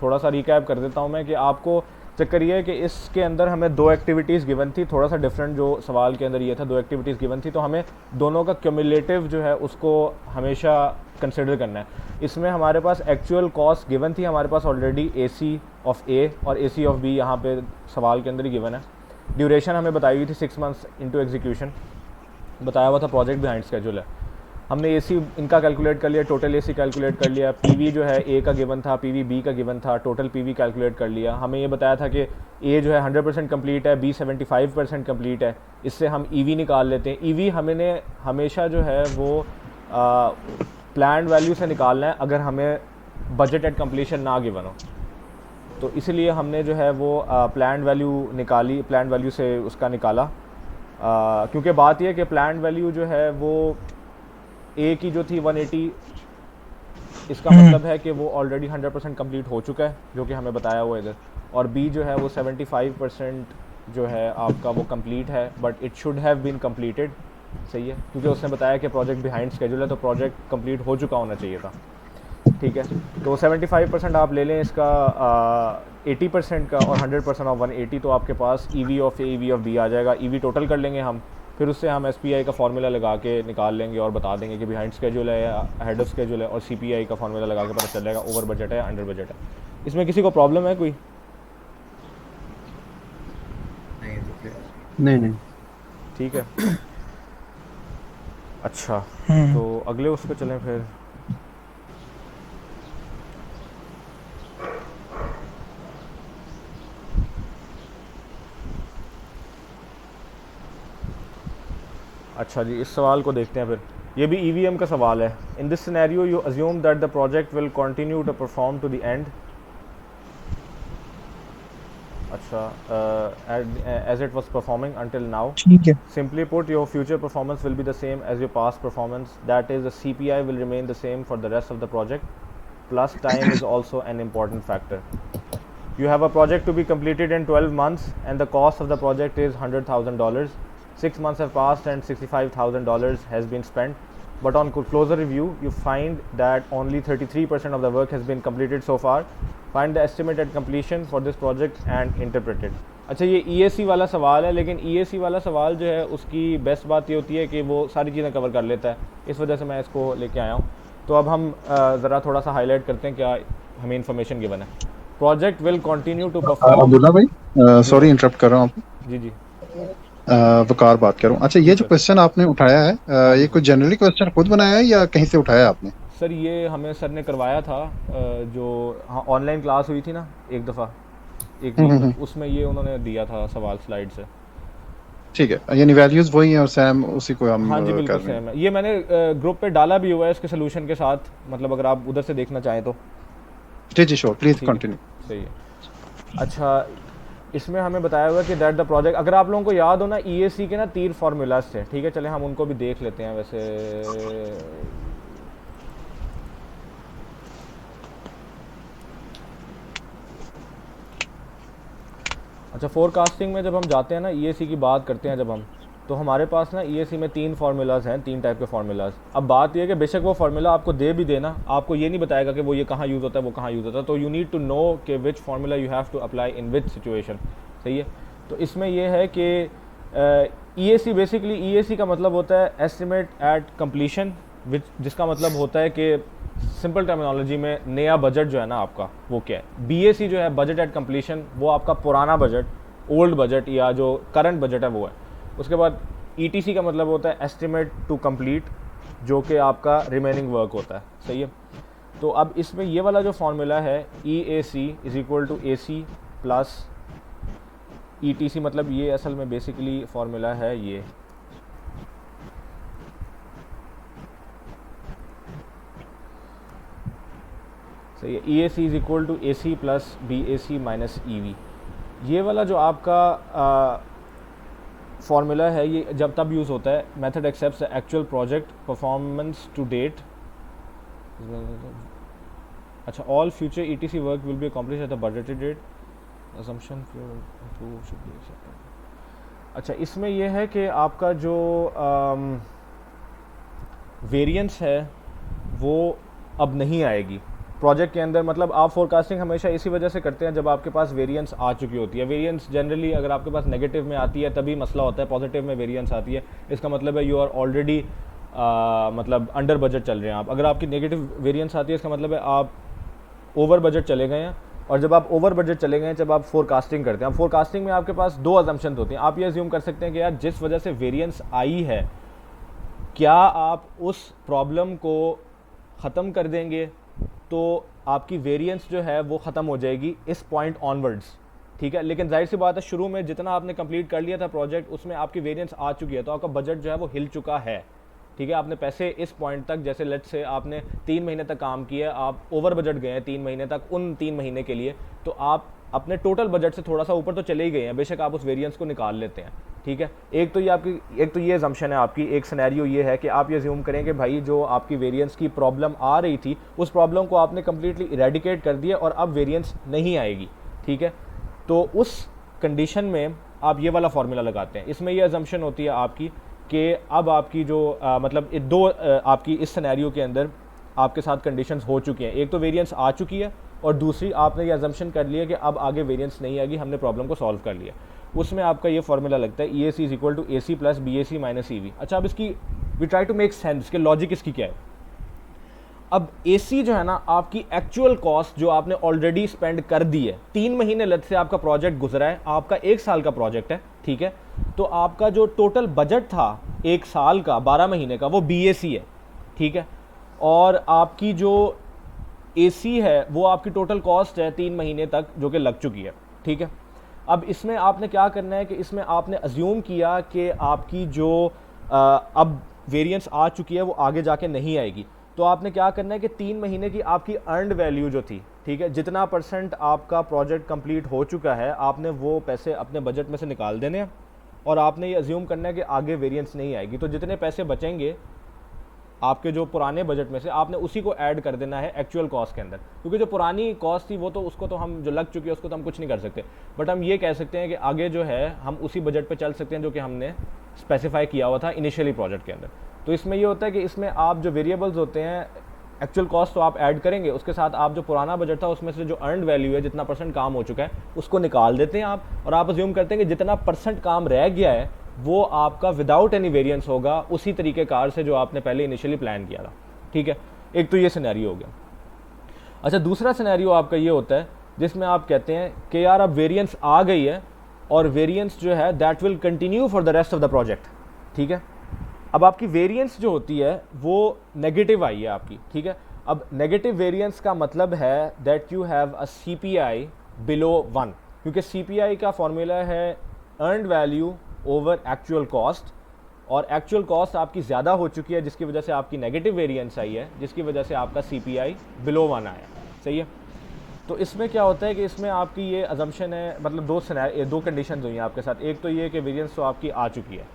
थोड़ा सा रिकैप कर देता हूँ मैं कि आपको चक्कर ये है कि इसके अंदर हमें 2 एक्टिविटीज़ गिवन थी, थोड़ा सा डिफरेंट जो सवाल के अंदर ये था, 2 एक्टिविटीज़ गिवन थी, तो हमें दोनों का क्यूमुलेटिव जो है उसको हमेशा कंसिडर करना है। इसमें हमारे पास एक्चुअल कॉस्ट गिवन थी, हमारे पास ऑलरेडी AC ऑफ A और AC ऑफ B यहाँ पे सवाल के अंदर ही गिवन है। ड्यूरेशन हमें बताई हुई थी 6 मंथ्स इनटू एग्जीक्यूशन, बताया हुआ था प्रोजेक्ट बिहाइंड स्केड्यूल है। हमने AC इनका कैलकुलेट कर लिया, टोटल AC कैलकुलेट कर लिया, PV जो है A का गिवन था, PV B का गिवन था, टोटल PV कैलकुलेट कर लिया। हमें ये बताया था कि A जो है 100% कंप्लीट है, B 75% कंप्लीट है, इससे हम EV निकाल लेते हैं। EV हमें हमेशा जो है वो प्लान वैल्यू से निकालना है अगर हमें बजट एट कम्प्लीशन ना गिवन हो, तो इसलिए हमने जो है वो प्लान वैल्यू निकाली, प्लान वैल्यू से उसका निकाला। क्योंकि बात यह है कि प्लान वैल्यू जो है वो A की जो थी 180, इसका मतलब है कि वो ऑलरेडी 100% कंप्लीट हो चुका है, जो कि हमें बताया हुआ इधर, और B जो है वो 75% जो है आपका वो कंप्लीट है, but it should have been completed. सही है, क्योंकि उसने बताया कि प्रोजेक्ट बिहाइंड स्केड्यूल है, तो प्रोजेक्ट कंप्लीट हो चुका होना चाहिए था। ठीक है, तो 75% आप ले लें इसका 80% का, और 100% ऑफ 180, तो आपके पास EV of A EV of B आ जाएगा। EV टोटल कर लेंगे हम, फिर उससे हम SPI का फार्मूला लगा के निकाल लेंगे और बता देंगे कि बिहाइंड स्केड्यूल है या हेड ऑफ स्केड्यूल है, और CPI का फार्मूला लगा के पता चल जाएगा ओवर बजट है या अंडर बजट है। इसमें किसी को प्रॉब्लम है कोई? नहीं नहीं। ठीक है, अच्छा, तो अगले उस पर चलें फिर। अच्छा जी, इस सवाल को देखते हैं फिर। ये भी EVM का सवाल है। In this scenario you assume that the project will continue to perform to the end. अच्छा, as it was performing until now. ठीक है। Simply put, your future performance will be the same as your past performance. That is, the CPI will remain the same for the rest of the project. Plus, time is also an important factor. You have a project to be completed in 12 months, and the cost of the project is $100,000. 6 months have passed, and $65,000 has been spent. But on closer review, you find that only 33% of the work has been completed so far. Find the estimated completion for this project and interpret it. अच्छा, ये EAC वाला सवाल है, लेकिन EAC वाला सवाल जो है उसकी बेस्ट बात ये होती है कि वो सारी चीज़ें कवर कर लेता है, इस वजह से मैं इसको लेके आया हूँ। तो अब हम ज़रा थोड़ा सा हाईलाइट करते हैं क्या हमें इन्फॉर्मेशन गिवन है। Project will continue to perform. Abdullah भाई, जी सॉरी सर। इंटरप्ट कर रहा हूँ आपको। जी जी। वकार बात कर रहा हूँ। अच्छा, जी ये जो सर। क्वेश्चन आपने उठाया है, हाँ जी ये सर। कोई जनरली क्वेश्चन खुद बनाया है या कहीं से उठाया है आपने? सर ये हमें सर ने करवाया था, जो हाँ ऑनलाइन क्लास हुई थी ना एक दफ़ा, एक वीक में, हम्म। उसमें ये उन्होंने दिया था सवाल स्लाइड से। ठीक है, यानी वैल्यूज वही हैं और सेम उसी को हम हाँ जी बिल्कुल कर रहे हैं। सेम है, ये मैंने ग्रुप पे डाला भी हुआ है इसके सोल्यूशन के साथ, मतलब अगर आप उधर से देखना चाहें तो। जी जी, श्योर, प्लीज ठीक है, कंटिन्यू। सही है। अच्छा, इसमें हमें बताया हुआ है कि दैट द प्रोजेक्ट, अगर आप लोगों को याद हो ना, EAC के ना 3 फार्मूलाज थे। ठीक है, चले हम उनको भी देख लेते हैं वैसे। अच्छा, फोरकास्टिंग में जब हम जाते हैं ना, EAC की बात करते हैं जब हम, तो हमारे पास ना EAC में 3 फार्मूलाज हैं, 3 टाइप के फार्मूलाज। अब बात यह है कि बेशक वो फार्मूला आपको दे भी देना, आपको ये नहीं बताएगा कि वो ये कहाँ यूज़ होता है, वो कहाँ यूज़ होता है, तो यू नीड टू नो कि which formula you have to apply in which situation. सही है, तो इसमें यह है कि EAC बेसिकली, EAC का मतलब होता है एस्टिमेट एट कंप्लीशन, विच जिसका मतलब होता है कि सिंपल टर्मिनोलॉजी में नया बजट जो है ना आपका, वो क्या है। BAC जो है बजट एट कंप्लीशन, वो आपका पुराना बजट, ओल्ड बजट या जो करंट बजट है वो है। उसके बाद ETC का मतलब होता है एस्टिमेट टू कंप्लीट, जो कि आपका रिमेनिंग वर्क होता है। सही है, तो अब इसमें ये वाला जो फार्मूला है EAC is equal to AC plus ETC, मतलब ये असल में बेसिकली फार्मूला है ये। सही है, EAC is equal to AC plus BAC minus EV। ये वाला जो आपका फार्मूला है, ये जब तब यूज़ होता है, method accepts actual project performance to date. अच्छा, all future ETC work will be accomplish at the budgeted date, assumption should be accepted। अच्छा, इसमें यह है कि आपका जो वेरिएंस है वो अब नहीं आएगी प्रोजेक्ट के अंदर, मतलब आप फोरकास्टिंग हमेशा इसी वजह से करते हैं जब आपके पास वेरिएंस आ चुकी होती है। वेरिएंस जनरली अगर आपके पास नेगेटिव में आती है तभी मसला होता है, पॉजिटिव में वेरिएंस आती है इसका मतलब है यू आर ऑलरेडी मतलब अंडर बजट चल रहे हैं आप। अगर आपकी नेगेटिव वेरिएंस आती है इसका मतलब है आप ओवर बजट चले गए हैं, और जब आप ओवर बजट चले गए हैं जब आप फोरकास्टिंग करते हैं, अब फोरकास्टिंग में आपके पास दो अजम्पशंस होती हैं। आप ये अज्यूम कर सकते हैं कि यार जिस वजह से वेरिएंस आई है क्या आप उस प्रॉब्लम को ख़त्म कर देंगे तो आपकी वेरिएंस जो है वो ख़त्म हो जाएगी इस पॉइंट ऑनवर्ड्स, ठीक है। लेकिन जाहिर सी बात है शुरू में जितना आपने कंप्लीट कर लिया था प्रोजेक्ट उसमें आपकी वेरिएंस आ चुकी है तो आपका बजट जो है वो हिल चुका है, ठीक है। आपने पैसे इस पॉइंट तक, जैसे लेट्स से आपने 3 महीने तक काम किया, आप ओवर बजट गए हैं 3 महीने तक, उन 3 महीने के लिए तो आप अपने टोटल बजट से थोड़ा सा ऊपर तो चले ही गए हैं, बेशक आप उस वेरिएंस को निकाल लेते हैं, ठीक है। एक तो ये अजम्पशन है आपकी, एक सिनेरियो ये है कि आप ये अज्यूम करें कि भाई जो आपकी वेरिएंस की प्रॉब्लम आ रही थी उस प्रॉब्लम को आपने कम्प्लीटली इरेडिकेट कर दिया और अब वेरिएंस नहीं आएगी, ठीक है। तो उस कंडीशन में आप ये वाला फार्मूला लगाते हैं। इसमें ये अजम्पशन होती है आपकी कि अब आपकी जो मतलब आपकी इस सिनेरियो के अंदर आपके साथ कंडीशंस हो चुकी हैं, एक तो वेरिएंस आ चुकी है और दूसरी आपने ये अजम्पशन कर लिया कि अब आगे वेरिएंस नहीं आएगी, हमने प्रॉब्लम को सॉल्व कर लिया। उसमें आपका ये फार्मूला लगता है EAC is equal to AC plus BAC minus EV। अच्छा, अब इसकी we try to make sense कि लॉजिक इसकी क्या है। अब AC जो है ना आपकी एक्चुअल कॉस्ट जो आपने ऑलरेडी स्पेंड कर दी है, 3 महीने लग से आपका प्रोजेक्ट गुजरा है, आपका 1 साल का प्रोजेक्ट है, ठीक है। तो आपका जो टोटल बजट था 1 साल का 12 महीने का वो BAC है, ठीक है। और आपकी जो AC है वो आपकी टोटल कॉस्ट है 3 महीने तक जो कि लग चुकी है, ठीक है। अब इसमें आपने क्या करना है कि इसमें आपने अज्यूम किया कि आपकी जो अब वेरिएंस आ चुकी है वो आगे जाके नहीं आएगी, तो आपने क्या करना है कि 3 महीने की आपकी अर्नड वैल्यू जो थी, ठीक है, जितना % आपका प्रोजेक्ट कंप्लीट हो चुका है आपने वो पैसे अपने बजट में से निकाल देने हैं और आपने ये अज्यूम करना है कि आगे वेरिएंस नहीं आएगी। तो जितने पैसे बचेंगे आपके जो पुराने बजट में से आपने उसी को ऐड कर देना है एक्चुअल कॉस्ट के अंदर, क्योंकि जो पुरानी कॉस्ट थी वो तो उसको तो हम जो लग चुकी है उसको तो हम कुछ नहीं कर सकते, बट हम ये कह सकते हैं कि आगे जो है हम उसी बजट पे चल सकते हैं जो कि हमने स्पेसिफाई किया हुआ था इनिशियली प्रोजेक्ट के अंदर। तो इसमें ये होता है कि इसमें आप जो वेरिएबल्स होते हैं एक्चुअल कॉस्ट तो आप ऐड करेंगे, उसके साथ आप जो पुराना बजट था उसमें से जो अर्नड वैल्यू है जितना % काम हो चुका है उसको निकाल देते हैं आप, और आप अज्यूम करते हैं कि जितना % काम रह गया है वो आपका विदाउट एनी वेरिएंस होगा उसी तरीके कार से जो आपने पहले इनिशियली प्लान किया था, ठीक है। एक तो ये सिनेरियो हो गया। अच्छा, दूसरा सिनेरियो आपका ये होता है जिसमें आप कहते हैं कि यार अब वेरिएंस आ गई है और वेरिएंस जो है that will continue for the rest of the project, ठीक है। अब आपकी वेरिएंस जो होती है वो नेगेटिव आई है आपकी, ठीक है। अब नेगेटिव वेरिएंस का मतलब है that you have a CPI below 1, क्योंकि CPI का फॉर्मूला है earned value over actual cost, और एक्चुअल कॉस्ट आपकी ज़्यादा हो चुकी है जिसकी वजह से आपकी नेगेटिव वेरिएंस आई है, जिसकी वजह से आपका CPI बिलो 1 आया, सही है। तो इसमें क्या होता है कि इसमें आपकी ये अजम्पशन है, मतलब दो कंडीशन हुई हैं आपके साथ। एक तो ये कि वेरिएंस तो आपकी आ चुकी है,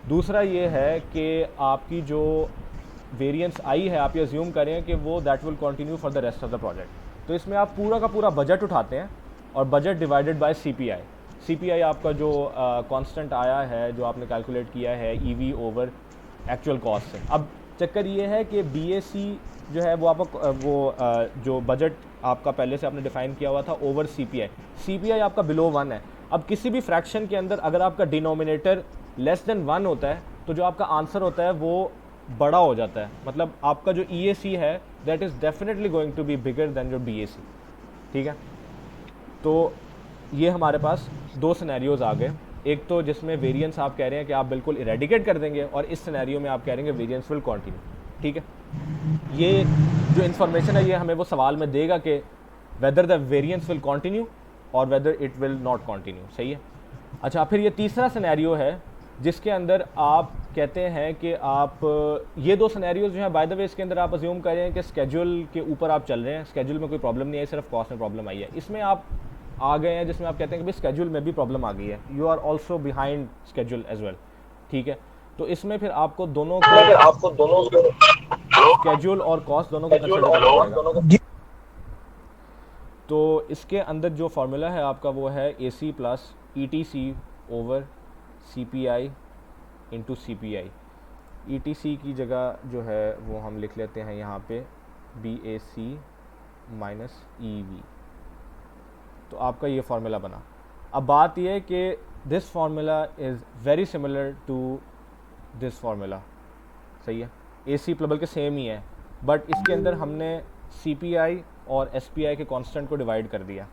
दूसरा ये है कि आपकी जो वेरिएंस आई है आप ये अज्यूम करें कि वो that will continue for the rest of the project. तो इसमें आप पूरा का पूरा बजट उठाते हैं और बजट डिवाइडेड बाय CPI आपका जो कांस्टेंट आया है जो आपने कैलकुलेट किया है EV ओवर एक्चुअल कॉस्ट से। अब चक्कर ये है कि BAC जो है वो आपका जो बजट आपका पहले से आपने डिफाइन किया हुआ था ओवर CPI आपका बिलो 1 है। अब किसी भी फ्रैक्शन के अंदर अगर आपका डिनोमिनेटर लेस देन 1 होता है तो जो आपका आंसर होता है वो बड़ा हो जाता है, मतलब आपका जो EAC है that is definitely going to be bigger than your BAC, ठीक है। तो ये हमारे पास दो सिनेरियोज आ गए, एक तो जिसमें वेरिएंस आप कह रहे हैं कि आप बिल्कुल इरेडिकेट कर देंगे, और इस सिनेरियो में आप कह रहे हैं वेरिएंस विल कंटिन्यू, ठीक है। ये जो इन्फॉर्मेशन है ये हमें वो सवाल में देगा कि whether the variance will continue और whether it will not continue, सही है। अच्छा, फिर ये तीसरा सिनेरियो है जिसके अंदर आप कहते हैं कि आप ये दो सिनेरियोज जो है बाय द वे इसके अंदर आप अज्यूम करें कि स्केड्यूल के ऊपर आप चल रहे हैं, स्केड्यूल में कोई प्रॉब्लम नहीं है, सिर्फ कॉस्ट में प्रॉब्लम आई है। इसमें आप आ गए हैं जिसमें आप कहते हैं कि भाई स्केड्यूल में भी प्रॉब्लम आ गई है, you are also behind schedule as well, ठीक है। तो इसमें फिर आपको दोनों स्केड्यूल और कॉस्ट दोनों को कंसिडर करना पड़ेगा। तो इसके अंदर जो फार्मूला है आपका वो है AC plus ETC over CPI into CPI। ETC की जगह जो है वो हम लिख लेते हैं यहाँ पे BAC माइनस ई वी। तो आपका ये फार्मूला बना। अब बात ये है कि this formula is very similar to this formula, सही है, ए सी बल्कि सेम ही है, बट इसके अंदर हमने सी पी आई और एस पी आई के कांस्टेंट को डिवाइड कर दिया,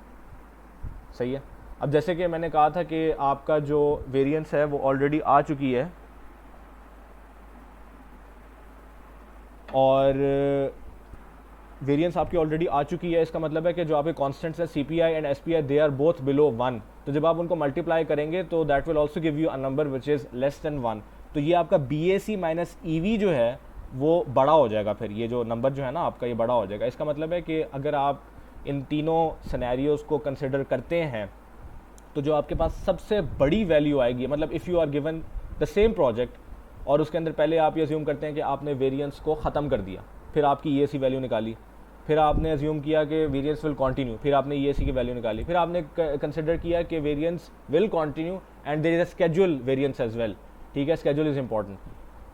सही है। अब जैसे कि मैंने कहा था कि आपका जो वेरिएंस है वो ऑलरेडी आ चुकी है, और वेरिएंस आपकी ऑलरेडी आ चुकी है, इसका मतलब है कि जो आपके कांस्टेंट्स है C P I and S P I they are both below 1, तो जब आप उनको मल्टीप्लाई करेंगे तो that will also give you a number which is less than 1। तो ये आपका B A C minus E V जो है वो बड़ा हो जाएगा, फिर ये जो नंबर जो है ना आपका ये बड़ा हो जाएगा। इसका मतलब है कि अगर आप इन तीनों सिनेरियोज को कंसिडर करते हैं तो जो आपके पास सबसे बड़ी वैल्यू आएगी, मतलब if you are given the same project और उसके अंदर पहले आप ये अज्यूम करते हैं कि आपने वेरिएंस को ख़त्म कर दिया, फिर आपकी ई सी वैल्यू निकाली, फिर आपने अज्यूम किया कि वेरिएंस विल कंटिन्यू, फिर आपने ई सी की वैल्यू निकाली, फिर आपने कंसिडर किया कि variance will continue and there is a schedule variance as well, ठीक है, स्केड्यूल इज़ इंपॉर्टेंट।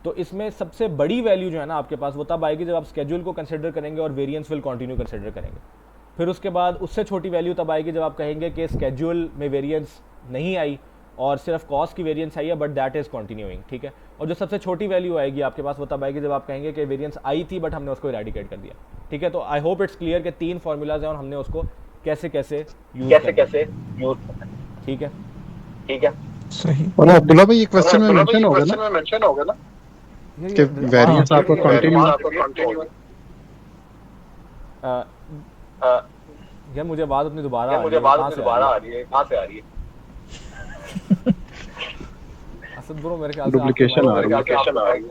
तो इसमें सबसे बड़ी वैल्यू जो है ना आपके पास वो तब आएगी जब आप स्केड्यूल को कंसिडर करेंगे और वेरिएंस विल कंटिन्यू कंसिडर करेंगे। फिर उसके बाद उससे छोटी वैल्यू तब आएगी जब आप कहेंगे कि स्केड्यूल में वेरिएंस नहीं आई और सिर्फ कॉस्ट की वेरिएंस आई है बट दैट इज़ कंटिन्यूइंग, ठीक है। और जो सबसे छोटी वैल्यू आएगी आपके पास वो तब आएगी जब आप कहेंगे कि वेरिएंस आई थी बट हमने उसको इरेडिकेट कर दिया, ठीक है। तो आई होप इट्स क्लियर कि 3 फार्मूलाज हैं और हमने उसको कैसे कैसे यूज ठीक है, ठीक है, सही। और अब्दुल्ला भाई ये क्वेश्चन में मेंशन होगा ना कि वेरिएंस आपका कंटिन्यू यार मुझे बात अपनी दोबारा आ रही है, कहाँ से आ रही है असद ब्रो, मेरे ख्याल से डुप्लीकेशन आ रही है।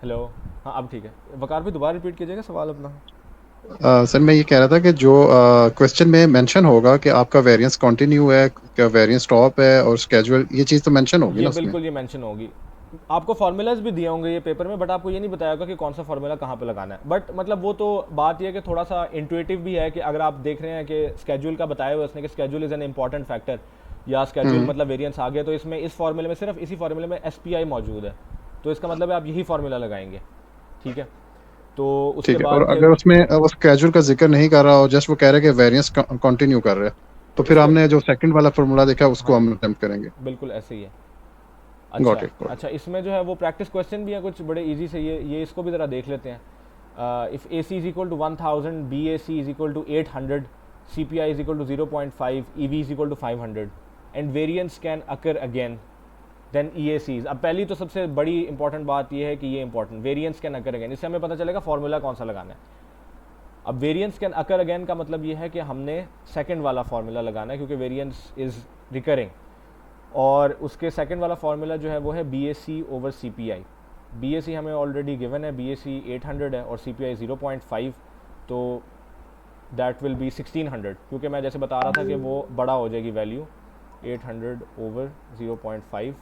हेलो, हाँ अब ठीक है। वकार भी दोबारा रिपीट कीजिएगा सवाल अपना। सर मैं ये कह रहा था कि जो क्वेश्चन में मेंशन होगा कि आपका वेरिएंस कंटिन्यू है, क्या वेरिएंस स्टॉप है और स्केड्यूल, ये चीज़ तो मेंशन होगी ना उसमें? बिल्कुल ये मेंशन होगी। आपको फार्मूलाज भी दिए होंगे ये पेपर में, बट आपको ये नहीं बताया होगा कि कौन सा फार्मूला कहाँ पे लगाना है। बट मतलब वो तो बात ये है कि थोड़ा सा इंट्यूटिव भी है कि अगर आप देख रहे हैं कि स्केड्यूल का बताया हुआ उसने कि schedule is an important factor या स्केड्यूल मतलब वेरिएंस आ गया, तो इसमें इस फार्मूले में सिर्फ इसी फार्मूले में एस पी आई मौजूद है, तो इसका मतलब है आप यही फार्मूला लगाएंगे, ठीक है। तो उसके बाद और अगर उसमें वो स्केड्यूल का जिक्र नहीं कर रहा हो, जस्ट वो कह रहे हैं कि वेरिएंस कंटिन्यू कर रहे हैं, तो फिर हमने जो सेकंड वाला फार्मूला देखा उसको हम अटेम्प्ट करेंगे। बिल्कुल ऐसे ही है। Got it. अच्छा, इसमें जो है वो प्रैक्टिस क्वेश्चन भी है कुछ बड़े इजी से, ये इसको भी ज़रा देख लेते हैं। If A C is equal to 1000, B A C is equal to 800, C P I is equal to 0.5, E V is equal to 500 and variance can occur again then E A Cs. अब पहली तो सबसे बड़ी important बात ये है कि ये important variance can occur again, इससे हमें पता चलेगा फार्मूला कौन सा लगाना है। अब वेरिएंस कैन अकर अगेन का मतलब ये है कि हमने सेकंड वाला फार्मूला लगाना है क्योंकि वेरिएंस इज़ रिकरिंग, और उसके सेकंड वाला फार्मूला जो है वो है B A C over C P I. B A C हमें ऑलरेडी गिवन है, बी ए सी 800 है और सी पी आई 0.5, तो दैट विल बी 1600, क्योंकि मैं जैसे बता रहा था कि वो बड़ा हो जाएगी वैल्यू, 800 ओवर 0.5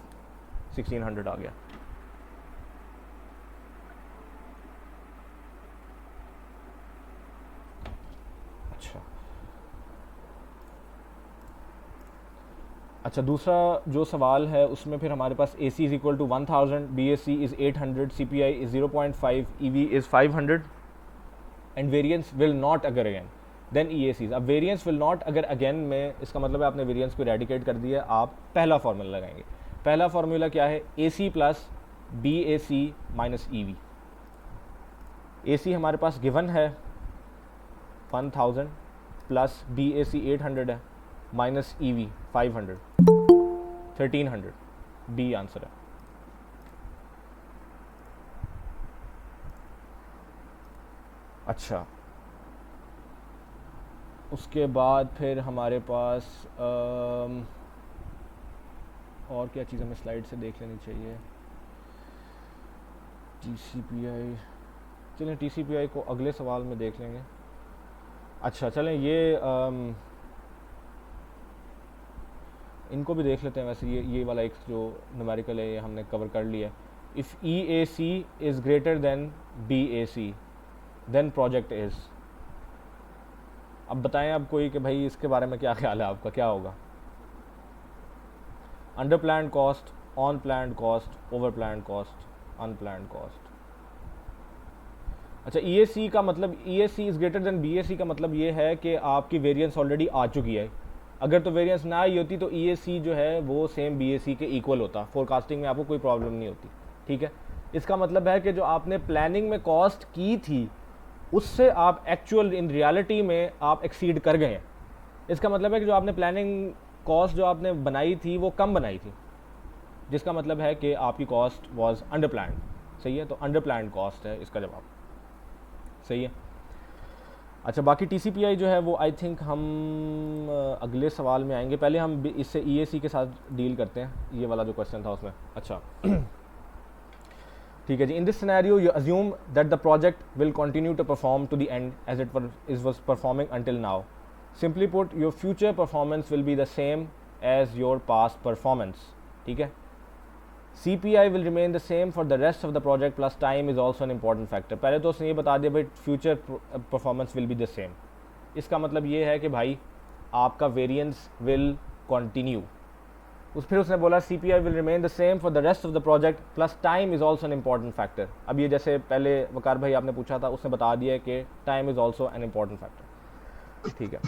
1600 आ गया। अच्छा, दूसरा जो सवाल है उसमें फिर हमारे पास A C is equal to 1000, B A C is 800, C P I is 0.5, E V is 500 and variance will not occur again then E A Cs. अब variance will not occur again में इसका मतलब है आपने variance को eradicate कर दिया, आप पहला फार्मूला लगाएंगे। पहला फार्मूला क्या है? ए C plus B A C minus E we. ए सी हमारे पास गिवन है 1000 प्लस बी ए सी 800 है minus E we 500, 1300, D answer है। अच्छा, उसके बाद फिर हमारे पास और क्या चीज़ हमें स्लाइड से देख लेनी चाहिए। TCPI, चलें TCPI को अगले सवाल में देख लेंगे। अच्छा चलें ये इनको भी देख लेते हैं। वैसे ये वाला एक जो न्यूमेरिकल है ये हमने कवर कर लिया। If EAC is greater than BAC then project is. अब बताएं अब कोई कि भाई इसके बारे में क्या ख्याल है आपका, क्या होगा? Under plan cost, on plan cost, over plan cost, unplan cost. अच्छा, EAC का मतलब EAC is greater than BAC का मतलब ये है कि आपकी वेरिएंस ऑलरेडी आ चुकी है। अगर तो वेरिएंस ना आई होती तो EAC जो है वो सेम BAC के इक्वल होता, फोरकास्टिंग में आपको कोई प्रॉब्लम नहीं होती, ठीक है। इसका मतलब है कि जो आपने प्लानिंग में कॉस्ट की थी उससे आप एक्चुअल इन रियलिटी में आप एक्सीड कर गए हैं। इसका मतलब है कि जो आपने प्लानिंग कॉस्ट जो आपने बनाई थी वो कम बनाई थी, जिसका मतलब है कि आपकी कॉस्ट वाज अंडर प्लान्ड। सही है, तो अंडर प्लान्ड कॉस्ट है इसका जवाब। सही है। अच्छा, बाकी TCPI जो है वो आई थिंक हम अगले सवाल में आएंगे। पहले हम इससे EAC के साथ डील करते हैं, ये वाला जो क्वेश्चन था उसमें। अच्छा ठीक है जी। In this scenario you assume that the project will continue to perform to the end as it was performing until now. Simply put, your future performance will be the same as your past performance. ठीक है। CPI will remain the same for the rest of the project plus time is also an important factor। पहले तो उसने ये बता दिया भाई future performance will be the same. इसका मतलब ये है कि भाई आपका वेरिएंस विल कंटिन्यू। फिर उसने बोला CPI will remain the same for the rest of the project plus time is also an important factor। अब ये जैसे पहले वकार भाई आपने पूछा था, उसने बता दिया कि time is also an important factor। ठीक है।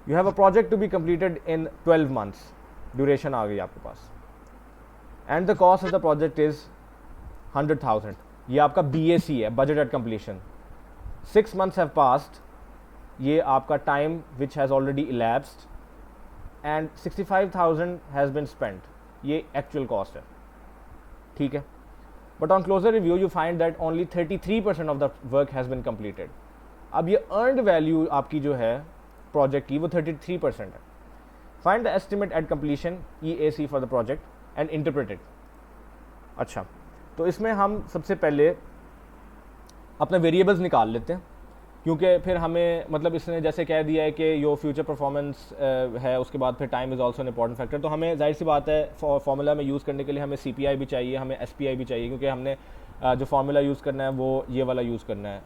You have a project to be completed in 12 months, duration आ गई आपके पास, and the cost of the project is 100,000। ये आपका BAC है, budget at completion. 6 months have passed, ये आपका time which has already elapsed, and 65,000 has been spent, ये एक्चुअल कॉस्ट है। ठीक है। But on closer review you find that only 33% of the work has been completed. अब ये earned value आपकी जो है प्रोजेक्ट की वो 33% है। Find the estimate at completion EAC for the project and interpreted. अच्छा, तो इसमें हम सबसे पहले अपने वेरिएबल्स निकाल लेते हैं, क्योंकि फिर हमें मतलब इसने जैसे कह दिया है कि योर फ्यूचर परफॉर्मेंस है, उसके बाद फिर time is also N important factor. तो हमें जाहिर सी बात है फार्मूला में यूज़ करने के लिए हमें CPI भी चाहिए, हमें SPI भी चाहिए, क्योंकि हमने जो फार्मूला यूज़ करना है वो ये वाला यूज़ करना है,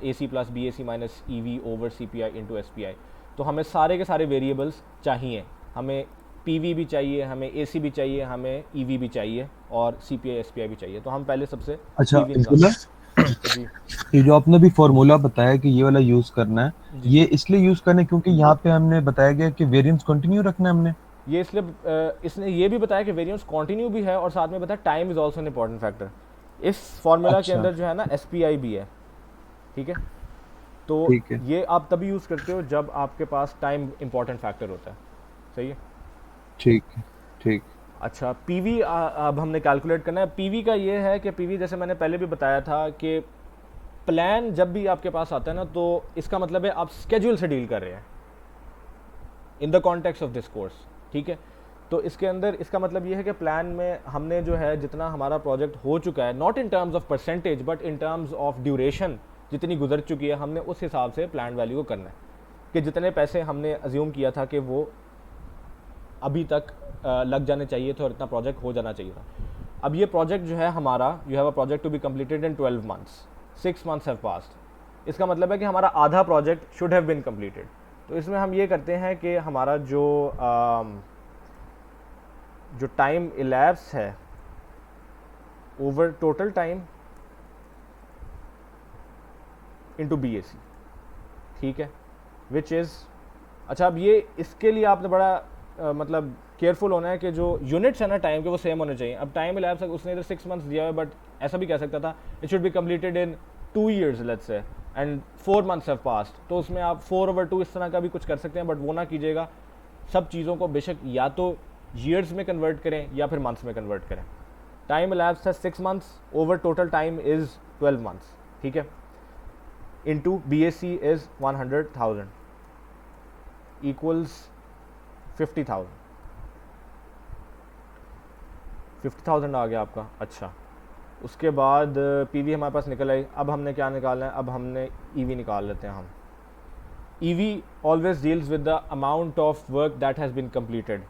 AC plus BAC minus EV over CPI into SPI। तो हमें सारे के सारे वेरिएबल्स चाहिए, हमें PV भी चाहिए, हमें AC भी चाहिए, हमें EV भी चाहिए और CPI SPI भी चाहिए। तो हम पहले सबसे अच्छा, EV निकालते हैं। जी ये जो आपने भी फॉर्मूला बताया कि ये वाला यूज करना है, जी। ये इसलिए यूज करना है क्योंकि यहाँ पे हमने बताया गया कि वेरिएंस कंटिन्यू रखना है हमने। ये इसलिए इसने ये भी बताया कि वेरिएंस कंटिन्यू भी है और साथ में बताया time is also an important factor. इस फॉर्मूला के अच्छा, अंदर जो है ना SPI भी है। ठीक है। तो ठीक है, ये आप तभी यूज़ करते हो जब आपके पास टाइम इंपॉर्टेंट फैक्टर होता है। सही है। ठीक है, ठीक। अच्छा, PV अब हमने कैलकुलेट करना है। PV का ये है कि PV जैसे मैंने पहले भी बताया था कि प्लान जब भी आपके पास आता है ना, तो इसका मतलब है आप स्केड्यूल से डील कर रहे हैं in the context of this course. ठीक है। तो इसके अंदर इसका मतलब ये है कि प्लान में हमने जो है जितना हमारा प्रोजेक्ट हो चुका है, not in terms of percentage but in terms of duration, जितनी गुजर चुकी है, हमने उस हिसाब से प्लान वैल्यू को करना है कि जितने पैसे हमने अज्यूम किया था कि वो अभी तक लग जाने चाहिए थे और इतना प्रोजेक्ट हो जाना चाहिए था। अब ये प्रोजेक्ट जो है हमारा, you have a project to be completed in 12 months, 6 months have passed. इसका मतलब है कि हमारा आधा project should have been completed. तो इसमें हम ये करते हैं कि हमारा जो टाइम इलैप्स है over total time into BAC। ठीक है। विच इज़, अच्छा अब ये इसके लिए आपने बड़ा मतलब केयरफुल होना है कि जो यूनिट्स है ना टाइम के वो सेम होने चाहिए। अब टाइम इलैप्स उसने इधर 6 months दिया है, बट ऐसा भी कह सकता था it should be completed in 2 years let's say, and 4 months have passed. तो उसमें आप 4/2 इस तरह का भी कुछ कर सकते हैं, बट वो ना कीजिएगा। सब चीज़ों को बेशक या तो ईयर्स में कन्वर्ट करें या फिर मंथ्स में कन्वर्ट करें। टाइम इलैप्स है 6 months, over total time is 12 months। ठीक है। Into BAC is 100,000 equals 50,000। 50,000 आ गया आपका। अच्छा, उसके बाद PV हमारे पास निकल आई। अब हमने क्या निकालना है? अब हमने EV निकाल लेते हैं हम। EV always deals with the amount of work that has been completed,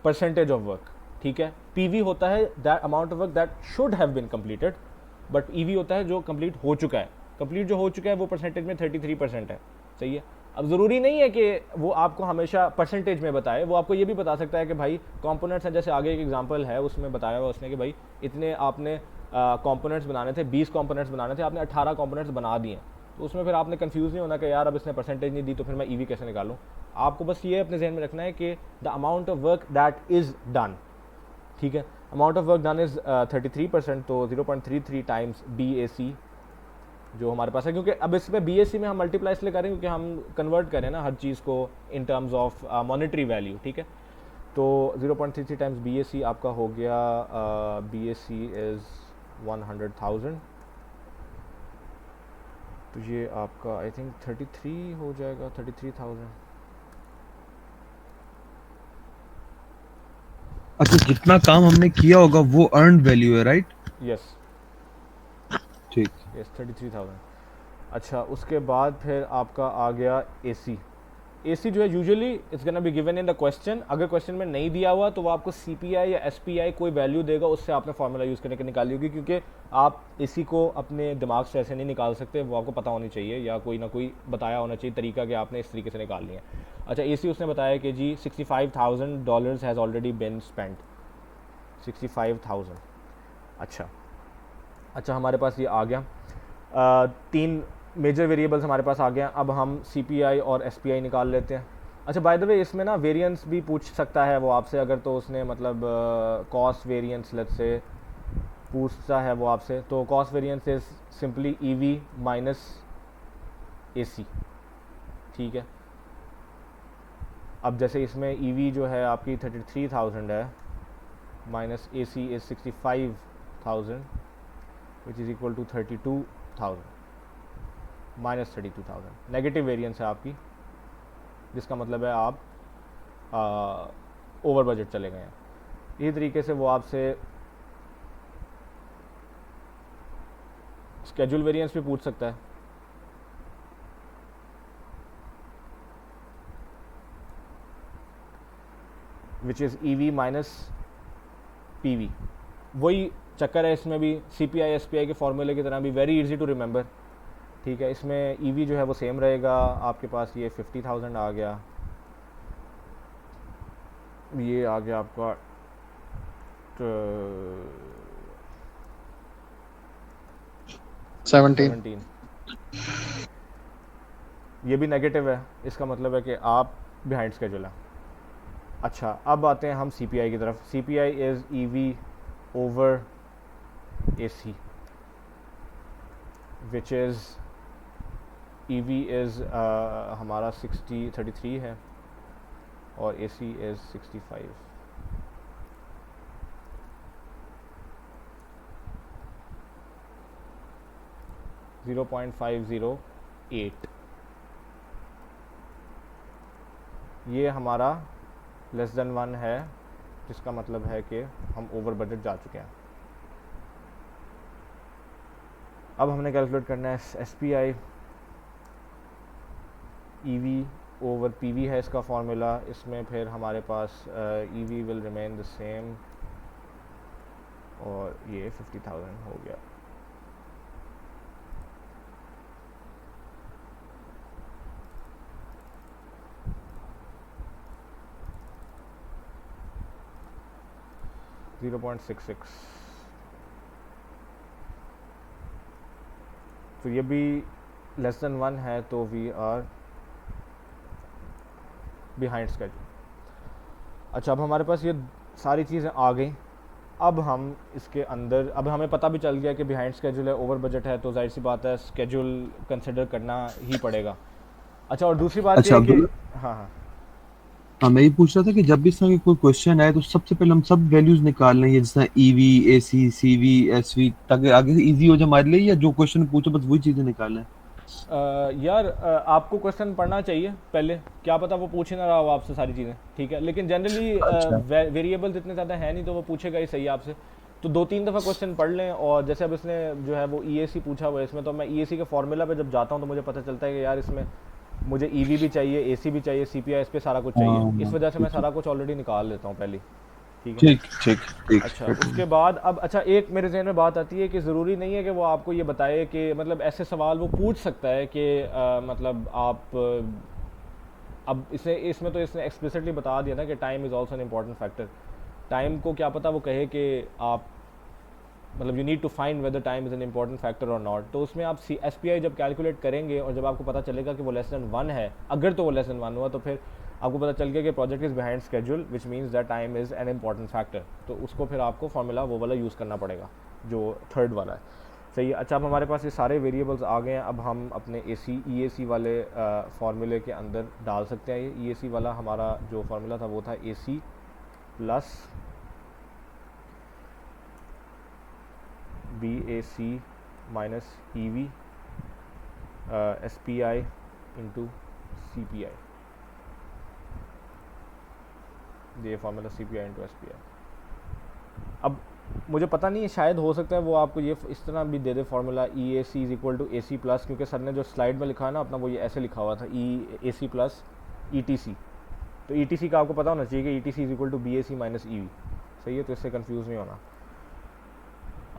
percentage of work. ठीक है। PV होता है that amount of work that should have been completed, but EV होता है जो कंप्लीट हो चुका है। कंप्लीट जो हो चुका है वो परसेंटेज में 33% है। सही है। अब ज़रूरी नहीं है कि वो आपको हमेशा परसेंटेज में बताए, वो आपको ये भी बता सकता है कि भाई कंपोनेंट्स हैं, जैसे आगे एक एग्जांपल है उसमें बताया हुआ उसने कि भाई इतने आपने कंपोनेंट्स बनाने थे, 20 कंपोनेंट्स बनाने थे, आपने 18 कंपोनेंट्स बना दिए, तो उसमें फिर आपने कंफ्यूज नहीं होना कि यार अब इसने परसेंटेज नहीं दी तो फिर मैं ईवी कैसे निकालूं। आपको बस ये अपने जहन में रखना है कि the amount of work that is done, ठीक है, amount of work done is 33%, तो 0.33 टाइम्स BAC जो हमारे पास है, क्योंकि अब इसमें BAC में हम मल्टीप्लाई इसलिए करें क्योंकि हम कन्वर्ट करें ना हर चीज़ को इन टर्म्स ऑफ मॉनेटरी वैल्यू, ठीक है। तो 0.33 टाइम्स BAC आपका हो गया, BAC इज़ 100,000, तो ये आपका आई थिंक 33 हो जाएगा, 33,000। अच्छा, जितना काम हमने किया होगा वो अर्न्ड वैल्यू है, राइट? यस ठीक। यस 33,000। अच्छा, उसके बाद फिर आपका आ गया AC जो है usually it's gonna be given in the question, अगर क्वेश्चन में नहीं दिया हुआ तो वो आपको CPI या SPI कोई वैल्यू देगा, उससे आपने फार्मूला यूज़ करने के निकाली होगी, क्योंकि आप AC को अपने दिमाग से ऐसे नहीं निकाल सकते, वो आपको पता होनी चाहिए या कोई ना कोई बताया होना चाहिए तरीका कि आपने इस तरीके से निकालनी है। अच्छा, AC उसने बताया कि जी $65,000 हैज़ ऑलरेडी बिन स्पेंट, 65,000। अच्छा हमारे पास ये आ गया, 3 मेजर वेरिएबल्स हमारे पास आ गए हैं। अब हम CPI और SPI निकाल लेते हैं। अच्छा, बाय द वे इसमें ना वेरिएंस भी पूछ सकता है वो आपसे, अगर तो उसने मतलब कॉस्ट वेरिएंस लेट्स से पूछता है वो आपसे, तो cost variance is simply EV minus AC, ठीक है। अब जैसे इसमें EV जो है आपकी 33,000 है, minus AC is 65,000 which is equal to 32,000 minus 32,000। Negative variance है आपकी, जिसका मतलब है आप ओवर बजट चले गए हैं। इसी तरीके से वो आपसे स्केड्यूल वेरिएंस भी पूछ सकता है, which is EV minus PV। वही चक्कर है इसमें भी, CPI SPI के फॉर्मूले की तरह भी, वेरी इजी टू रिमेंबर, ठीक है। इसमें EV जो है वो सेम रहेगा, आपके पास ये 50,000 आ गया, ये आ गया आपका 17। ये भी नेगेटिव है, इसका मतलब है कि आप बिहाइंड स्केड्यूल हैं। अच्छा, अब आते हैं हम CPI की तरफ। CPI is EV over AC, which is EV is हमारा 33 है और AC इज़ 65। $0.508, ये हमारा लेस देन 1 है, जिसका मतलब है कि हम ओवर बजट जा चुके हैं। अब हमने कैलकुलेट करना है SPI, EV ओवर PV है इसका फॉर्मूला। इसमें फिर हमारे पास EV will remain the same और ये 50,000 हो गया। $0.66, तो ये भी लेस देन 1 है, तो वी आर बिहाइंड स्केड्यूल। अच्छा, अब हमारे पास ये सारी चीज़ें आ गई। अब हम इसके अंदर, अब हमें पता भी चल गया कि बिहाइंड स्केड्यूल है, ओवर बजट है, तो जाहिर सी बात है स्केड्यूल कंसिडर करना ही पड़ेगा। अच्छा, और दूसरी बात अच्छा ये है कि अब्दुल्ला, हाँ, मैं ये पूछ रहा था कि जब भी इस तरह की कोई क्वेश्चन आए तो सबसे पहले हम सब वैल्यूज निकाल लें, जैसे EV, AC, CV, SV, ताकि आगे से इजी हो जाए हमारे लिए, या जो क्वेश्चन पूछो बस वही चीजें निकाल लें? यार आपको क्वेश्चन पढ़ना चाहिए पहले, क्या पता वो पूछ ही ना रहा हो आपसे सारी चीज़ें, ठीक है, लेकिन जनरली अच्छा। वेरिएबल्स इतने ज़्यादा है नहीं, तो वो पूछेगा ही सही आपसे। तो 2-3 दफ़ा क्वेश्चन पढ़ लें, और जैसे अब इसने जो है वो EAC पूछा हुआ है इसमें, तो मैं EAC के फॉर्मूला पे जब जाता हूँ तो मुझे पता चलता है कि यार इसमें मुझे EV भी चाहिए, AC भी चाहिए, CPI, इस पे सारा कुछ चाहिए, इस हाँ, वजह से मैं ठीक सारा कुछ ऑलरेडी निकाल लेता हूँ पहले, ठीक है। ठीक ठीक ठीक अच्छा, ठीक। उसके बाद अब अच्छा एक मेरे जहन में बात आती है कि ज़रूरी नहीं है कि वो आपको ये बताए कि मतलब ऐसे सवाल वो पूछ सकता है कि मतलब आप अब इसे इसमें तो इसने एक्सप्लिसिटली बता दिया ना कि time is also an important factor. Time को क्या पता वो कहे कि आप मतलब you need to find whether time is an important factor और नॉट। तो उसमें आप SPI जब कैलकुलेट करेंगे और जब आपको पता चलेगा कि वो लेस देन 1 है, अगर तो वो लेस देन 1 हुआ तो फिर आपको पता चल गया कि project is behind schedule, which means that time is an important factor. तो उसको फिर आपको फार्मूला वो वाला यूज़ करना पड़ेगा जो थर्ड वाला है। सही है। अच्छा, अब हमारे पास ये सारे वेरिएबल्स आ गए हैं। अब हम अपने EAC वाले फार्मूले के अंदर डाल सकते हैं। ये EAC वाला हमारा जो फार्मूला था वो था AC plus BAC minus EV SPI into CPI। ये फार्मूला CPI इंटू SPI। अब मुझे पता नहीं, शायद हो सकता है वो आपको ये इस तरह भी दे दे formula EAC is equal to AC plus, क्योंकि सर ने जो स्लाइड में लिखा है ना अपना, वो ये ऐसे लिखा हुआ था AC प्लस ETC। तो ETC का आपको पता होना चाहिए कि ETC is equal to BAC minus EV। सही है, तो इससे कंफ्यूज नहीं होना।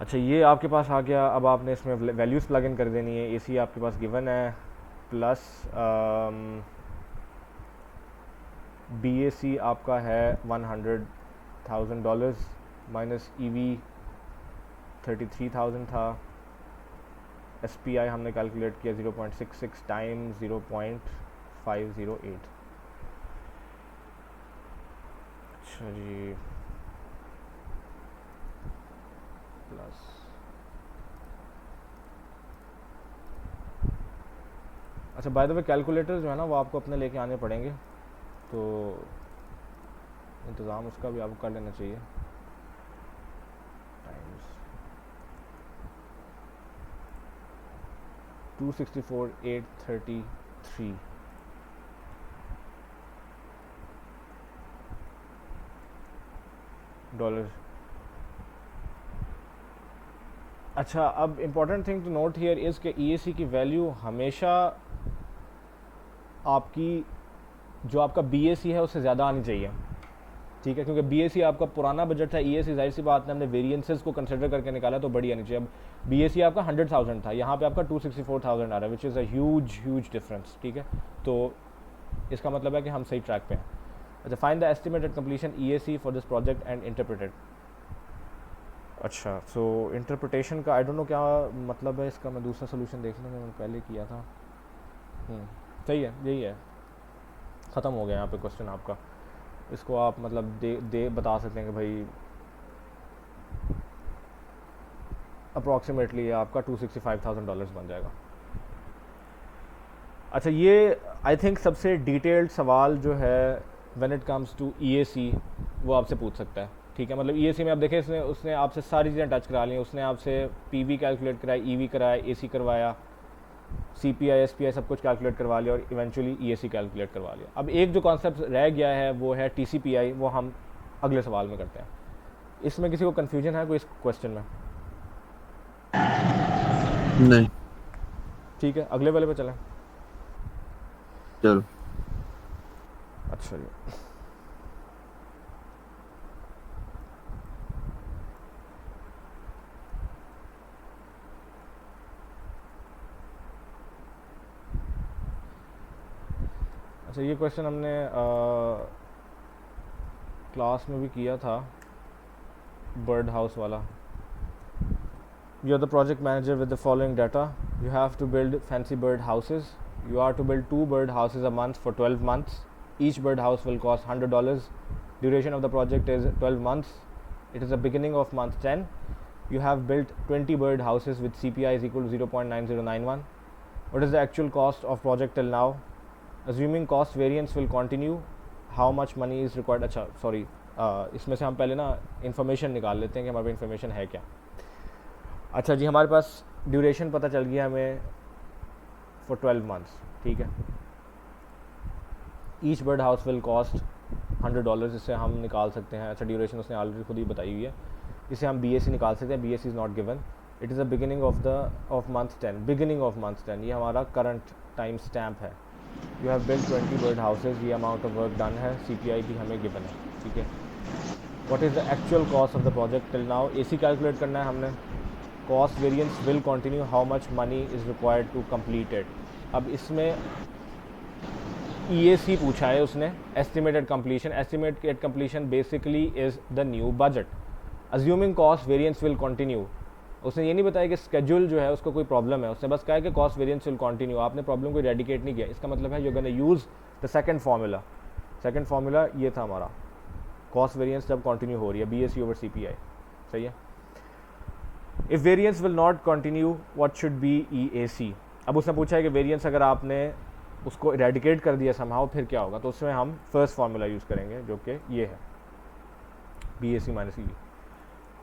अच्छा, ये आपके पास आ गया। अब आपने इसमें वैल्यूज़ प्लग इन कर देनी है। AC आपके पास गिवन है प्लस BAC आपका है $100,000 माइनस EV 33,000 था। SPI हमने कैलकुलेट किया 0.66 टाइम्स 0.508। अच्छा जी, प्लस अच्छा, बाय द वे कैलकुलेटर जो है ना वो आपको अपने लेके आने पड़ेंगे, तो इंतज़ाम उसका भी आपको कर लेना चाहिए। Times 264,833 dollar. अच्छा, अब important thing to note here is कि EAC की वैल्यू हमेशा आपकी जो आपका BAC है उससे ज़्यादा आनी चाहिए। ठीक है, क्योंकि BAC आपका पुराना बजट था, EAC जाहिर सी बात है हमने वेरिएंसेस को कंसिडर करके निकाला तो बड़ी आनी चाहिए। अब BAC आपका 100,000 था, यहाँ पे आपका 264,000 आ रहा है, which is a huge difference. ठीक है, तो इसका मतलब है कि हम सही ट्रैक पे हैं। अच्छा, find the estimated completion EAC for this project and interpreted. अच्छा, सो इंटरप्रिटेशन का आई डोंट नो क्या मतलब है इसका, मैं दूसरा सोल्यूशन देख लूँ, मैंने पहले किया था। सही है, यही है, ख़त्म हो गया यहाँ पे क्वेश्चन आपका। इसको आप मतलब दे बता सकते हैं कि भाई अप्रॉक्सीमेटली आपका $265,000 बन जाएगा। अच्छा, ये आई थिंक सबसे डिटेल्ड सवाल जो है when it comes to EAC वो आपसे पूछ सकता है। ठीक है, मतलब EAC में आप देखें उसने आपसे सारी चीज़ें टच करा ली। उसने आपसे PV कैलकुलेट कराया, EV कराया, AC करवाया, CPI SPI सब कुछ कैलकुलेट करवा लिया और इवेंचुअली EAC कैलकुलेट करवा लिया। अब एक जो कॉन्सेप्ट रह गया है वो है TCPI, वो हम अगले सवाल में करते हैं। इसमें किसी को कन्फ्यूजन है कोई इस क्वेश्चन में? नहीं। ठीक है, अगले वाले पे चलें। चलो। अच्छा जी, अच्छा ये क्वेश्चन हमने क्लास में भी किया था, बर्ड हाउस वाला। You are the project manager with the following data. You have to build fancy bird houses. You are to build 2 bird houses a month for 12 months. Each bird house will cost $100. Duration of the project is 12 months. It is the beginning of month 10. You have built 20 bird houses with CPI is equal to 0.9091. What is the actual cost of project till now? Assuming cost variance will continue, how much money is required? अच्छा sorry, इसमें से हम पहले ना information निकाल लेते हैं कि हमारे पास इन्फॉर्मेशन है क्या। अच्छा जी, हमारे पास ड्यूरेशन पता चल गया हमें फॉर 12 मंथ्स। ठीक है, each bird house will cost $100, इससे हम निकाल सकते हैं। अच्छा, ड्यूरेशन उसने ऑलरेडी खुद ही बताई हुई है, इसे हम BAC निकाल सकते हैं। BAC is not given. It is the beginning of month 10, beginning of month 10, ये हमारा करंट टाइम स्टैम्प है। You have built 20 bird houses, ये अमाउंट ऑफ वर्क डन है। CPI भी हमें गिवन है। ठीक है, what is the actual cost of the project till now? AC calculate करना है हमने। Cost variance will continue, how much money is required to complete it. अब इसमें EAC पूछा है उसने, estimated completion. Estimated completion basically is the new budget. Assuming cost variance will continue, उसने ये नहीं बताया कि स्केड्यूल जो है उसको कोई प्रॉब्लम है, उसने बस कहा है कि कॉस्ट वेरिएंस विल कंटिन्यू। आपने प्रॉब्लम को इरेडिकेट नहीं किया, इसका मतलब है you gonna use the second formula. Second formula ये था हमारा, कॉस्ट वेरिएंस जब कंटिन्यू हो रही है बीएससी ओवर सीपीआई, सही है। If variance will not continue what should be EAC. अब उसने पूछा है कि वेरिएंस अगर आपने उसको इरेडिकेट कर दिया समहाउ फिर क्या होगा, तो उसमें हम फर्स्ट फार्मूला यूज़ करेंगे जो कि ये है BAC माइनस ई।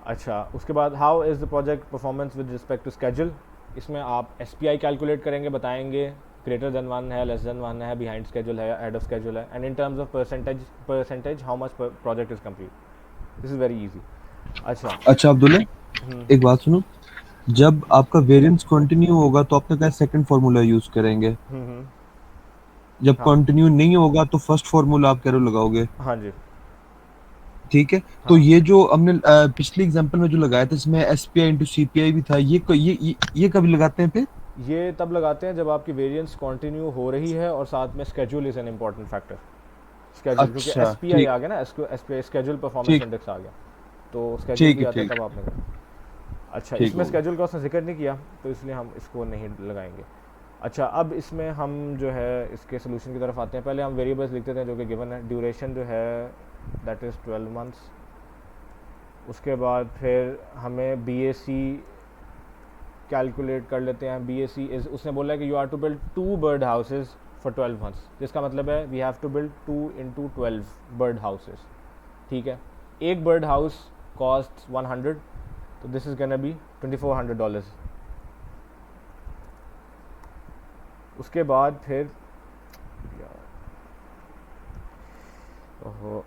अच्छा, उसके बाद how is the project performance with respect to schedule. इसमें आप SPI कैलकुलेट करेंगे, बताएंगे ग्रेटर देन 1 है, लेस देन 1 है, बिहाइंड स्केड्यूल है, एड ऑफ स्केड्यूल है, and in terms of percentage how much project is complete. This is very easy. अच्छा अब्दुल्ला, एक बात सुनो, जब आपका वेरिएंस कंटिन्यू होगा तो आपने कहा सेकंड फार्मूला यूज करेंगे, जब हाँ। कंटिन्यू नहीं होगा तो फर्स्ट फार्मूला आप कह रहे हो लगाओगे, हाँ जी। ठीक है। तो हाँ। ये जो हमने पिछले एग्जांपल में जो लगाया था इसमें SPI इंटू CPI भी था, ये कभी लगाते हैं फिर? ये तब लगाते हैं जब आपकी वेरिएंस कंटिन्यू हो रही है और साथ में schedule is an important factor. Schedule क्योंकि अच्छा, SPI ठीक आ गया ना, SPI स्केड्यूल परफॉर्मेंस ठीक इंडेक्स आ गया, तो स्केड्यूल भी ठीक है, आता है ठीक तब आपने कहा। अच्छा, ठीक इसमें होगा। स्केड्यूल का उसने जिक्र नहीं किया तो इसलिए हम इसको नहीं लगाएंगे। अच्छा, अब इसमें हम जो है इसके सोल्यूशन की तरफ आते हैं। पहले हम वेरिएबल्स लिखते थे जो कि गिवन है, ड्यूरेशन जो है दैट इज़ 12 मंथ्स। उसके बाद फिर हमें BAC कैलकुलेट कर लेते हैं। BAC इज़, उसने बोला है कि you are to build 2 bird houses for 12 months, जिसका मतलब है we have to build 2 into 12 bird houses, ठीक है। एक बर्ड हाउस कॉस्ट 100, तो दिस इज़ गोना बी $2400। उसके बाद फिर ओहो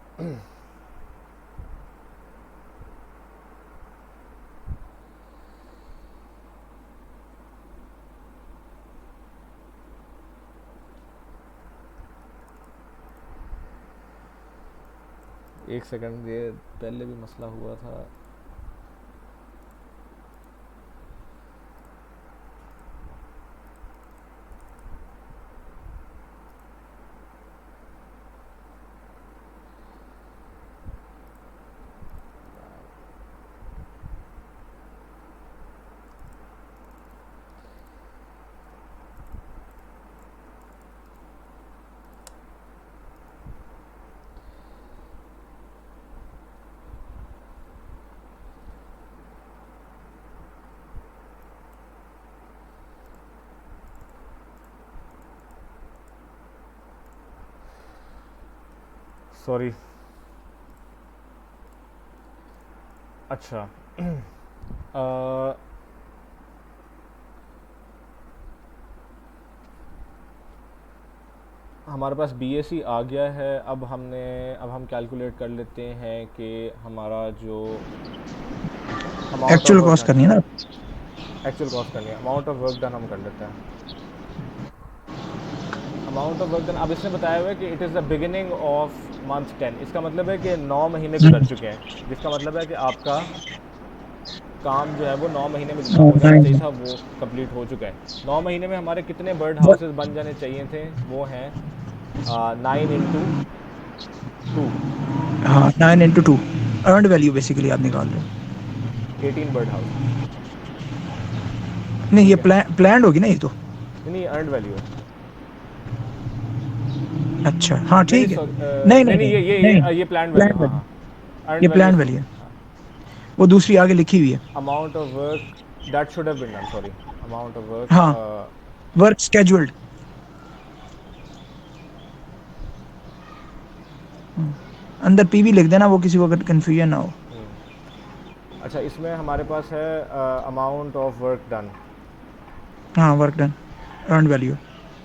एक सेकंड, ये पहले भी मसला हुआ था। सॉरी। अच्छा हमारे पास BAC आ गया है। अब हम कैलकुलेट कर लेते हैं कि हमारा जो amount of actual work cost done, करनी है ना। एक्चुअल कॉस्ट करनी है, अमाउंट ऑफ वर्क डन हम कर लेते हैं। अमाउंट ऑफ वर्क डन, अब इसने बताया हुआ है कि it is the beginning of month 10। इसका मतलब है कि 9 महीने गुजर चुके हैं, जिसका मतलब है कि आपका काम जो है वो 9 महीने में जितना हो जाना चाहिए था वो कंप्लीट हो चुका है। 9 महीने में हमारे कितने बर्ड हाउसेज बन जाने चाहिए थे, वो हैं 9 into 2, हाँ 9 into 2 अर्नड वैल्यू बेसिकली आप निकाल रहे हो। 18 बर्ड हाउसेज। नहीं ये ठीक है, प्लान्ड होगी ना ये तो। नहीं अर्नड वैल्यू है। अच्छा हाँ नहीं नहीं ठीक है। सॉरी, नहीं नहीं नहीं नहीं, नहीं नहीं ये प्लान वैल्यू, प्लान हाँ वैल्यू, हाँ, अर्नड ये वैल्यू प्लान इज वैल्यू है, वो दूसरी आगे लिखी हुई है। Amount of work that should have been done, sorry, amount of work. हाँ वर्क स्केड्यूल्ड, अंदर पीवी लिख देना, वो किसी को अगर कंफ्यूजन ना हो। अच्छा, इसमें हमारे पास है अमाउंट ऑफ वर्क डन, हाँ work done earned value.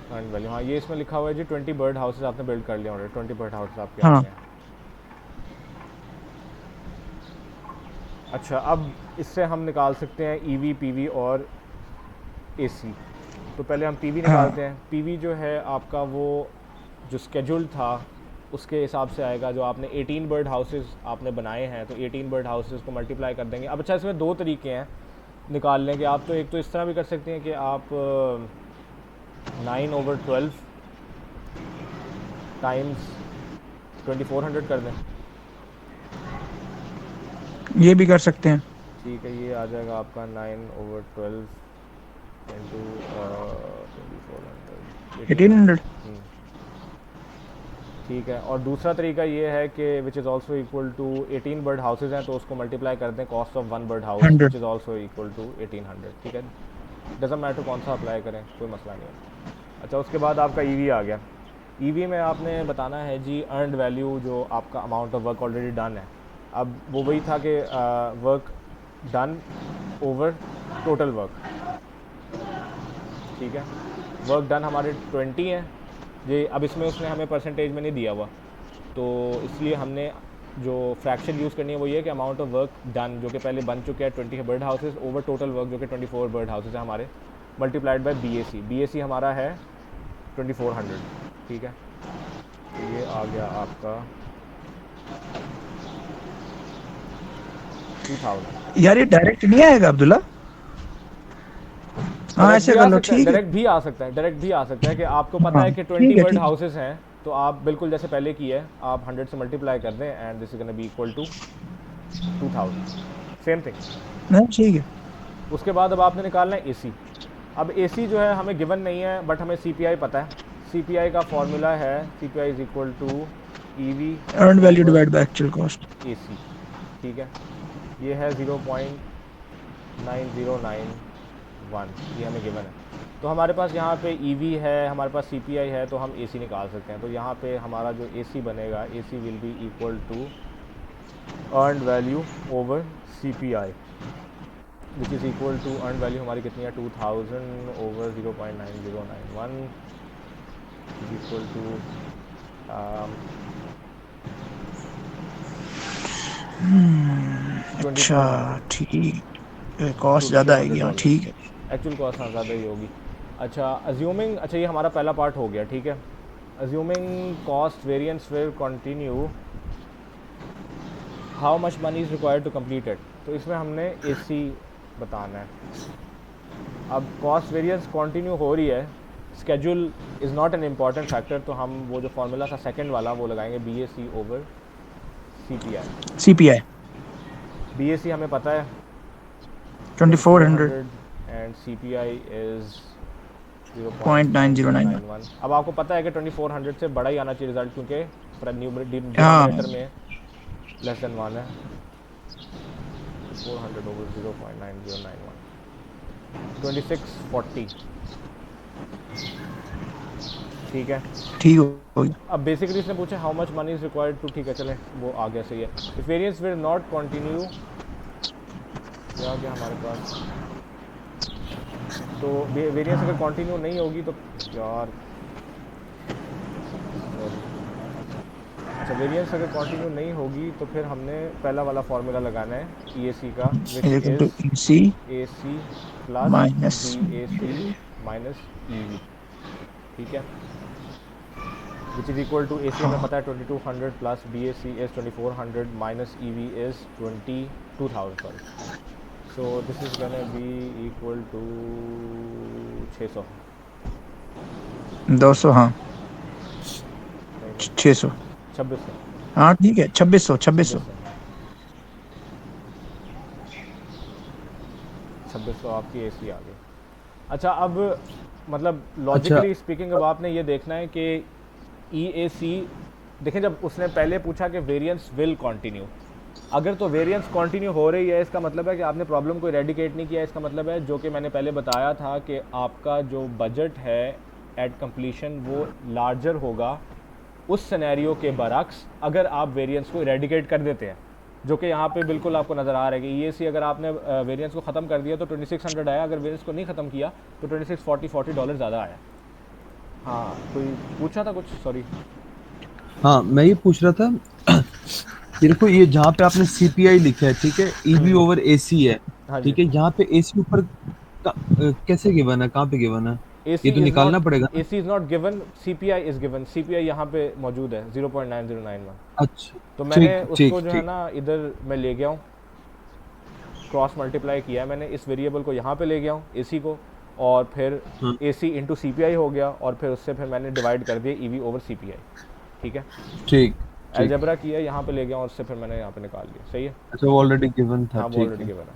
Earned value, हाँ ये इसमें लिखा हुआ है जी 20 बर्ड हाउसेज आपने बिल्ड कर लिया ऑलरेडी, 20 बर्ड हाउसेज आपके आ हाँ गए हैं। अच्छा, अब इससे हम निकाल सकते हैं EV, PV और AC। तो पहले हम PV निकालते हैं। PV जो है आपका वो जो स्केड्यूल था उसके हिसाब से आएगा, जो आपने 18 बर्ड हाउसेज आपने बनाए हैं तो 18 बर्ड हाउसेज को मल्टीप्लाई कर देंगे। अब अच्छा, इसमें 2 तरीके हैं निकालने के। आप तो एक तो इस तरह भी कर सकते हैं कि आप 9/12 टाइम्स 2400 कर दें, ये भी कर सकते हैं। ठीक है, ये आ जाएगा आपका 9/12 इंटू 2400 1800 ठीक है। और दूसरा तरीका ये है कि which is also equal to 18 bird houses हैं, तो उसको मल्टीप्लाई करते हैं cost of 1 bird house 100 which is also equal to 1800। ठीक है, डजंट मैटर कौन सा अप्लाई करें, कोई मसला नहीं है। अच्छा, उसके बाद आपका ईवी आ गया। ईवी में आपने बताना है जी अर्नड वैल्यू, जो आपका amount of work already done है। अब वो वही था कि work done over total work. ठीक है, वर्क डन हमारे 20 हैं जी। अब इसमें उसने हमें परसेंटेज में नहीं दिया हुआ, तो इसलिए हमने जो फ्रैक्शन यूज़ करनी है वो ये कि अमाउंट ऑफ वर्क डन जो कि पहले बन चुके हैं 20 bird houses over total work जो कि 24 बर्ड हाउसेज है हमारे, मल्टीप्लाइड बाय BAC हमारा है 2400। ठीक है, तो ये आ गया आपका 2000। यार ये डायरेक्ट नहीं आएगा अब्दुल्ला? हाँ ऐसे कर लो, ठीक है। डायरेक्ट भी आ सकता है, डायरेक्ट भी आ सकता है कि आपको पता है कि 20 ठीक है, बर्ड ठीक है। हाउसेज हैं, तो आप बिल्कुल जैसे पहले की है आप 100 से मल्टीप्लाई कर दें and this is gonna be equal to 2000, same thing. नहीं ठीक है। उसके बाद अब आपने निकालना है AC। अब AC जो है हमें गिवन नहीं है, बट हमें CPI पता है। CPI का फॉर्मूला है CPI is equal to EV earned value divide by actual cost. AC। ठीक है, ये है 0.9091, ये हमें गिवन है। तो हमारे पास यहाँ पे EV है, हमारे पास CPI है, तो हम AC निकाल सकते हैं। तो यहाँ पे हमारा जो AC बनेगा, AC will be equal to earned value over CPI which is equal to earned value हमारी कितनी है 2000 ओवर 0.9091 इज इक्वल टू अच्छा ठीक है, कॉस्ट ज़्यादा आएगी। हाँ ठीक है। एक्चुअल कॉस्ट हाँ ज़्यादा ही होगी। अच्छा, अज्यूमिंग, अच्छा ये हमारा पहला पार्ट हो गया। ठीक है, assuming cost variance will continue, how much money is required to complete it. तो इसमें हमने AC बताना है। अब कॉस्ट वेरिएंस कंटिन्यू हो रही है, schedule is not an important factor, तो हम वो जो फार्मूला था सेकंड वाला वो लगाएंगे BAC over CPI। CPI BAC हमें पता है 2400 एंड CPI इज़ 0.9091। अब आपको पता है कि 2400 से बड़ा ही आना चाहिए रिजल्ट, क्योंकि हाँ। डिनोमिनेटर में लेस देन 1 है। 400 ओवर 0.9091 2640। ठीक है, ठीक हो गया। अब बेसिकली इसने पूछा how much money is required to, ठीक है चलें वो आ गया, सही है। If variance will not continue, क्या आ गया हमारे पास, तो वेरिएंस अगर कंटिन्यू नहीं होगी तो यार, अच्छा वेरिएंस अगर कंटिन्यू नहीं होगी तो फिर हमने पहला वाला फार्मूला लगाना है EAC का, which is AC plus minus BAC minus EV। ठीक है, which is equal to AC हमें पता है 2200 plus BAC is 2400 minus EV is 2000 sorry. So this is gonna be equal to 600 200। हाँ 600। 2600 हाँ ठीक है, 2600 आपकी AC आ गई। अच्छा, अब मतलब लॉजिकली स्पीकिंग अब आपने ये देखना है कि EAC देखें, जब उसने पहले पूछा कि वेरिएंस विल कंटिन्यू, अगर तो वेरिएंस कंटिन्यू हो रही है इसका मतलब है कि आपने प्रॉब्लम को इरेडिकेट नहीं किया। इसका मतलब है जो कि मैंने पहले बताया था कि आपका जो बजट है एट कंप्लीशन वो लार्जर होगा उस सिनेरियो के बरक्स अगर आप वेरिएंस को इरेडिकेट कर देते हैं, जो कि यहाँ पे बिल्कुल आपको नज़र आ रहा है कि EAC अगर आपने वेरिएंस को ख़त्म कर दिया तो 2600 आया, अगर वेरिएंस को नहीं ख़त्म किया तो $40 ज़्यादा आया। हाँ, कोई पूछा था कुछ, सॉरी। हाँ मैं ये पूछ रहा था ये देखो, ये जहाँ पे आपने CPI लिखा है, ठीक है, EV ओवर AC है, हाँ जी। ठीक है, यहाँ पे AC ऊपर कैसे गिवन है, कहाँ पे गिवन है, AC ये तो is निकालना not- पड़ेगा ना? AC is not given, CPI is given। CPI यहाँ पे मौजूद है 0.9091। अच्छा तो मैंने ठीक उसको ठीक जो है ठीक ना इधर मैं ले गया हूँ, क्रॉस मल्टीप्लाई किया है मैंने, इस वेरिएबल को यहाँ पे ले गया हूँ AC को, और फिर हाँ। AC इंटू CPI हो गया, और फिर उससे फिर मैंने डिवाइड कर दिया EV ओवर CPI। ठीक है, ठीक ठीक। अलजेब्रा किया, यहाँ पे ले गया और उससे फिर मैंने यहाँ पे निकाल लिया। सही है, अच्छा वो ऑलरेडी गिवन था, हाँ वो ठीक ऑलरेडी है। गिवन है।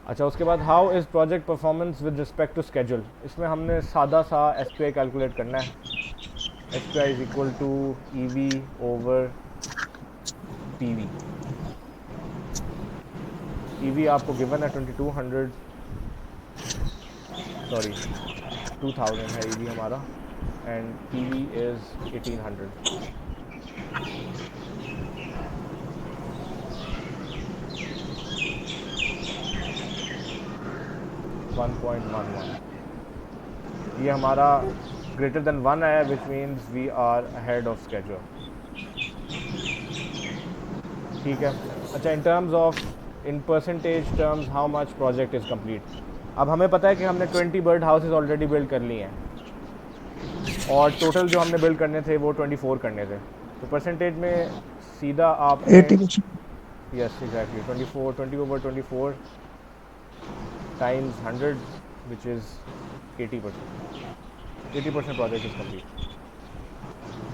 अच्छा, उसके बाद how is project performance with respect to schedule. इसमें हमने सादा सा एस पी आई कैलकुलेट करना है। S P I is equal to E V over P V. E V आपको गिवन है 2200, सॉरी 2000 है ई वी हमारा, एंड पी वी इज़ 1800। ये हमारा ग्रेटर देन 1 है, which means we are ahead of schedule. ठीक है। अच्छा, in terms of, in percentage terms, how much project is complete. अब हमें पता है कि हमने 20 बर्ड हाउसेज ऑलरेडी बिल्ड कर लिए हैं और टोटल जो हमने बिल्ड करने थे वो 24 करने थे। तो परसेंटेज में सीधा आप 80%। Yes exactly 24, 20/24 times 100 which is 80%। 80% project is complete.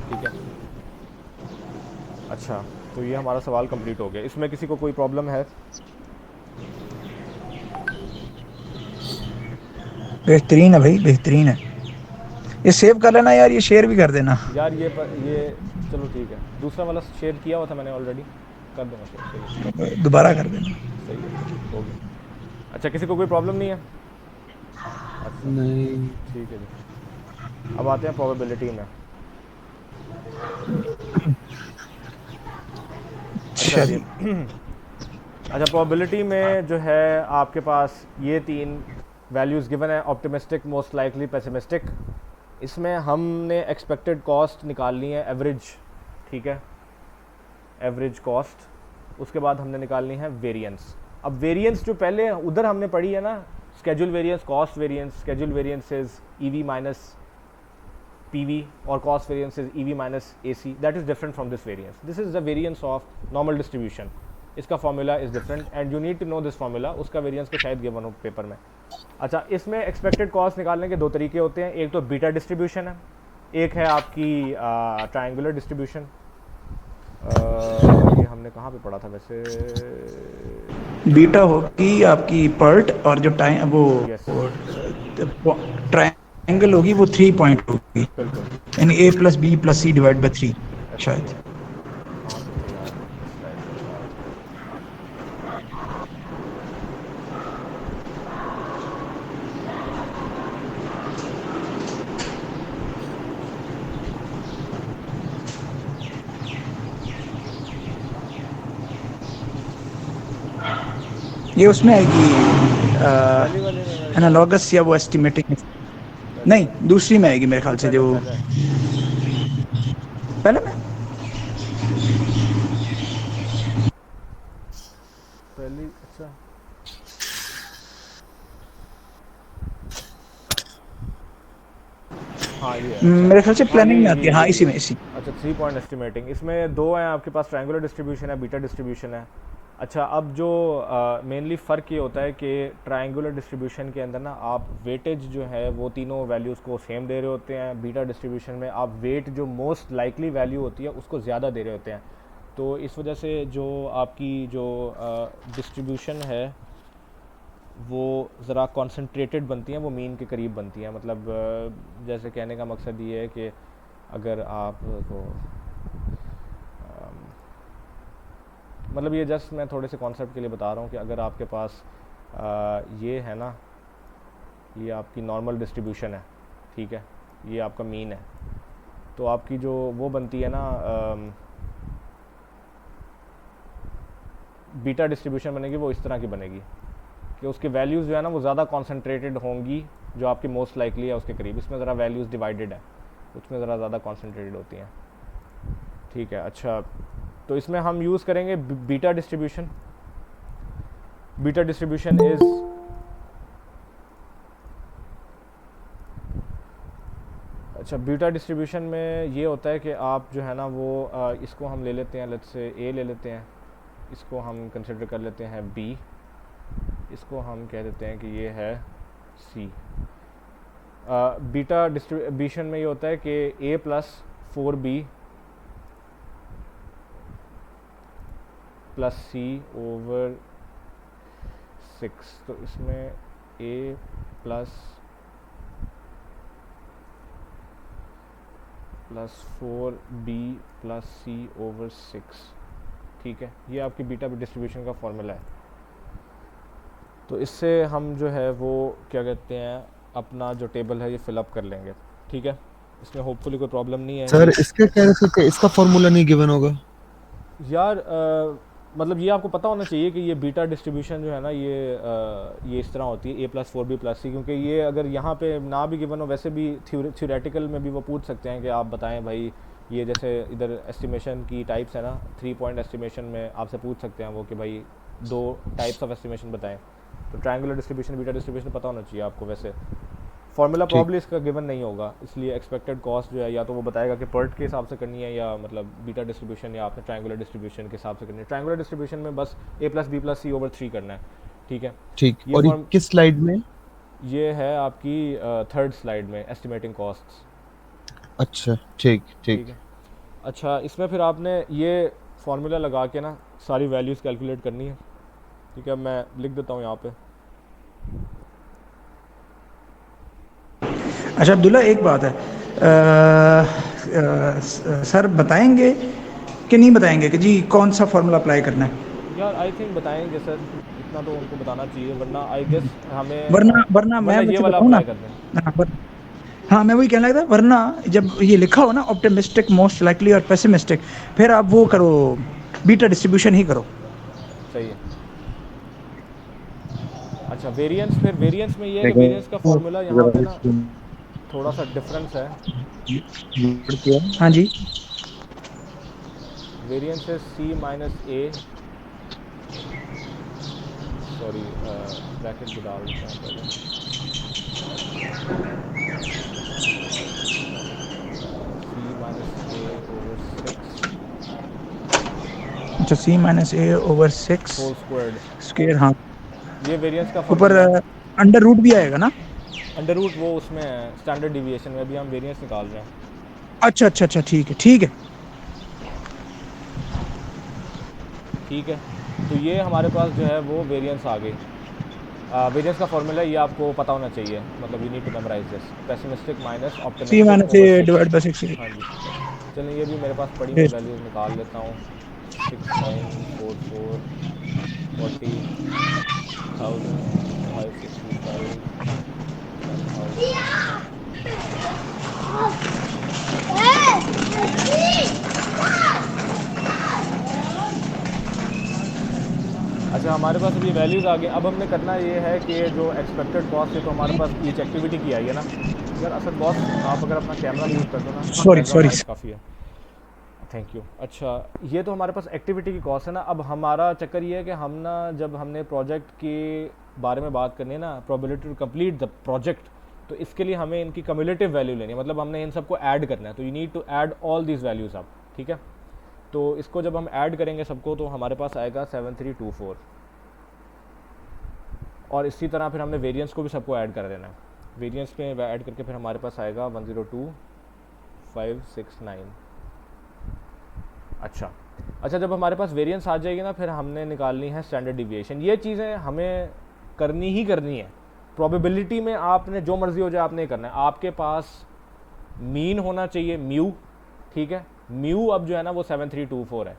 ठीक है। अच्छा, तो ये हमारा सवाल कंप्लीट हो गया। इसमें किसी को कोई प्रॉब्लम है? बेहतरीन है भाई, बेहतरीन है। ये सेव कर लेना यार, ये शेयर भी कर देना। यार ये चलो ठीक है, दूसरा वाला शेयर किया हुआ था मैंने ऑलरेडी, कर दूंगा शेयर। चलिए दोबारा कर देना। सही है, हो गया। अच्छा, किसी को कोई प्रॉब्लम नहीं है? अच्छा नहीं। ठीक है जी। अब आते हैं प्रोबेबिलिटी में। अच्छा जी। अच्छा, प्रोबेबिलिटी में जो है आपके पास ये 3 वैल्यूज़ गिवन है, ऑप्टिमिस्टिक, मोस्ट लाइकली, पेसिमिस्टिक। इसमें हमने एक्सपेक्टेड कॉस्ट निकाल ली है, एवरेज। ठीक है, एवरेज कॉस्ट। उसके बाद हमने निकालनी है वेरिएंस। अब वेरिएंस जो पहले उधर हमने पढ़ी है ना, schedule variance, cost variance. Schedule variance is E V minus P V और cost variance is E V minus A C. That is different from this variance. This is the variance of normal distribution. इसका formula is different and you need to know this formula. उसका variance का शायद given हो paper में। अच्छा, इसमें expected cost निकालने के 2 तरीके होते हैं। एक तो बीटा डिस्ट्रीब्यूशन है, एक है आपकी ट्रायंगुलर डिस्ट्रीब्यूशन। ये हमने कहाँ पे पढ़ा था वैसे? बीटा होगी आपकी पर्ट, और जो टाइम वो यस ट्रायंगल होगी वो 3 पॉइंट होगी, बिल्कुल। यानी a plus b plus c divide by 3 अच्छा शायद। कहाँ पे थे यार स्लाइड में? ये उसमें आएगी पहली वाली में मेरे ख्याल से। एनालॉगस या वो एस्टिमेटिंग। पहली नहीं, दूसरी में आएगी मेरे ख्याल से, पहले जो पहले पहले में। पहली। अच्छा हाँ ये अच्छा। मेरे ख्याल से हाँ प्लानिंग में आती है, हाँ इसी में, इसी। अच्छा, 3 पॉइंट एस्टिमेटिंग। इसमें 2 हैं आपके पास, ट्रायंगुलर डिस्ट्रीब्यूशन है, बीटा डिस्ट्रीब्यूशन है। अच्छा, अब जो मेनली फ़र्क ये होता है कि ट्रायंगुलर डिस्ट्रीब्यूशन के अंदर ना आप वेटेज जो है वो तीनों वैल्यूज़ को सेम दे रहे होते हैं। बीटा डिस्ट्रीब्यूशन में आप वेट जो मोस्ट लाइकली वैल्यू होती है उसको ज़्यादा दे रहे होते हैं। तो इस वजह से जो आपकी जो डिस्ट्रीब्यूशन है वो ज़रा कॉन्सेंट्रेटेड बनती हैं, वो मीन के करीब बनती हैं। मतलब जैसे कहने का मकसद ये है कि अगर आप को मतलब ये जस्ट मैं थोड़े से कॉन्सेप्ट के लिए बता रहा हूँ कि अगर आपके पास ये है ना, ये आपकी नॉर्मल डिस्ट्रीब्यूशन है, ठीक है, ये आपका मीन है, तो आपकी जो वो बनती है ना बीटा डिस्ट्रीब्यूशन बनेगी, वो इस तरह की बनेगी कि उसकी वैल्यूज़ जो है ना वो ज़्यादा कॉन्सेंट्रेटेड होंगी, जो आपकी मोस्ट लाइकली है उसके करीब। इसमें ज़रा वैल्यूज़ डिवाइडेड है, उसमें ज़रा ज़्यादा कॉन्सेंट्रेटेड होती हैं। ठीक है। अच्छा, तो इसमें हम यूज़ करेंगे beta distribution. Beta distribution is अच्छा, बीटा डिस्ट्रीब्यूशन में ये होता है कि आप जो है ना वो इसको हम ले लेते हैं, लेट्स से ए ले लेते हैं, इसको हम कंसिडर कर लेते हैं बी, इसको हम कह देते हैं कि ये है सी। बीटा डिस्ट्रीब्यूशन में ये होता है कि a plus 4b plus c over 6, तो इसमें a plus 4b plus c over 6, ठीक है। ये आपकी बीटा डिस्ट्रीब्यूशन का फॉर्मूला है। तो इससे हम जो है वो क्या कहते हैं अपना जो टेबल है ये फिलअप कर लेंगे, ठीक है। इसमें होपफुली कोई प्रॉब्लम नहीं है। सर इसके कहने से कि इसका फॉर्मूला नहीं गिवन होगा यार मतलब ये आपको पता होना चाहिए कि ये बीटा डिस्ट्रीब्यूशन जो है ना ये इस तरह होती है a plus 4b plus c, क्योंकि ये अगर यहाँ पे ना भी गिवन हो, वैसे भी थ्योरेटिकल में भी वो पूछ सकते हैं कि आप बताएं भाई ये जैसे इधर एस्टिमेशन की टाइप्स है ना, 3 पॉइंट एस्टिमेशन में आपसे पूछ सकते हैं वो कि भाई 2 टाइप्स ऑफ एस्टिमेशन बताएं। तो ट्रायंगुलर डिस्ट्रीब्यूशन बीटा डिस्ट्रीब्यूशन पता होना चाहिए आपको। वैसे फॉर्मूला प्रॉब्ली इसका गिवन नहीं होगा, इसलिए एक्सपेक्टेड कॉस्ट जो है या तो वो बताएगा कि पर्ट के हिसाब से करनी है या मतलब बीटा डिस्ट्रीब्यूशन या आपने ट्रायंगुलर डिस्ट्रीब्यूशन के हिसाब से करनी है। ट्रायंगुलर डिस्ट्रीब्यूशन में बस a plus b plus c over 3 करना है, ठीक है। ठीक। ये और ये फॉर्म किस स्लाइड में ये है आपकी 3rd स्लाइड में एस्टिमेटिंग कॉस्ट्स, अच्छा ठीक ठीक ठीक है। अच्छा इसमें फिर आपने ये फार्मूला लगा के ना सारी वैल्यूज़ कैलकुलेट करनी है, ठीक है। मैं लिख देता हूँ यहाँ पे। अच्छा अब्दुल्ला, एक बात है, सर बताएंगे कि नहीं बताएंगे कि जी कौन सा फॉर्मूला अप्लाई करना है? यार आई थिंक बताएंगे सर, इतना तो उनको बताना चाहिए, वरना आई गेस हमें वरना मैं वरना ये वैसे वाला बताऊँ ना। अप्लाई कर दें। हाँ, हाँ मैं वही कहने लगा था, वरना जब ये लिखा हो ना ऑप्टिमिस्टिक, मोस्ट लाइकली और पेसिमिस्टिक, फिर आप वो करो, बीटा डिस्ट्रीब्यूशन ही करो। सही है। अच्छा वेरिएंस, फिर वेरिएंस में ये है कि वेरिएंस का फॉर्मूला यहाँ पे ना थोड़ा सा डिफरेंस है। हाँ जी। वेरिएंस है c minus a, sorry bracket भी डाल देते हैं पहले। c माइनस a ओवर 6 अच्छा c minus a over 6 whole squared, square. हाँ, ये वेरिएंस का ऊपर फॉर्मूला है। अंडर रूट भी आएगा ना? अंडर रूट वो उसमें है स्टैंडर्ड डिविएशन में, अभी हम वेरिएंस निकाल रहे हैं। अच्छा अच्छा अच्छा, ठीक है ठीक है। ठीक है, तो ये हमारे पास जो है वो वेरिएंस आ गई। वेरिएंस का फॉर्मूला ये आपको पता होना चाहिए, मतलब you need to memorise this, pessimistic minus c optimistic minus a over 6। Divide by 6। हाँ जी, चलिए ये भी मेरे पास पड़ी हुई वैल्यूज़ निकाल लेता हूँ। 6944 40,000 565 अच्छा हमारे पास अभी वैल्यूज़ आ गए। अब हमने करना ये है कि जो एक्सपेक्टेड कॉस्ट है तो हमारे पास ईच एक्टिविटी की आई है ना। यार असद बॉस आप अगर अपना कैमरा यूज़ कर दो ना, सॉरी काफ़ी है, थैंक यू। अच्छा ये तो हमारे पास एक्टिविटी की कॉस्ट है ना। अब हमारा चक्कर ये है कि हम ना जब हमने प्रोजेक्ट के बारे में बात करनी है ना, probability to complete the project, तो इसके लिए हमें इनकी कम्युलेटिव वैल्यू लेनी है, मतलब हमने इन सबको ऐड करना है। तो you need to add all these values अब, ठीक है। तो इसको जब हम ऐड करेंगे सबको तो हमारे पास आएगा 7324, और इसी तरह फिर हमने वेरिएंस को भी सबको ऐड कर देना है। वेरिएंस में ऐड करके फिर हमारे पास आएगा 102569। अच्छा जब हमारे पास वेरिएंस आ जाएगी ना, फिर हमने निकालनी है स्टैंडर्ड डिविएशन। ये चीज़ें हमें करनी ही करनी है। प्रोबेबिलिटी में आपने जो मर्जी हो जाए आपने ये करना है। आपके पास मीन होना चाहिए म्यू, ठीक है। म्यू अब जो है ना वो 7324 है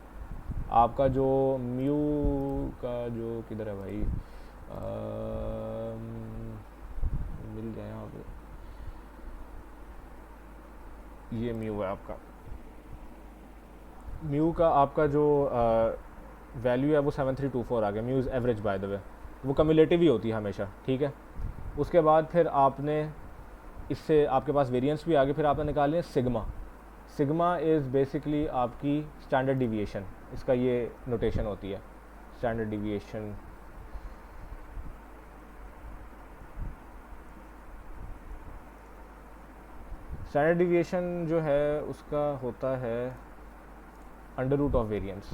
आपका। जो म्यू का जो किधर है भाई, मिल गया यहाँ पे, ये म्यू है आपका। म्यू का आपका जो वैल्यू है वो 7324 आ गया। Mu is average by the way, वो कम्युलेटिव ही होती है हमेशा, ठीक है। उसके बाद फिर आपने इससे आपके पास वेरिएंस भी आ गए, फिर आपने निकाली है सिग्मा। सिग्मा इज़ बेसिकली आपकी स्टैंडर्ड डिविएशन, इसका ये नोटेशन होती है स्टैंडर्ड डिविएशन। स्टैंडर्ड डिविएशन जो है उसका होता है अंडर रूट ऑफ वेरिएंस।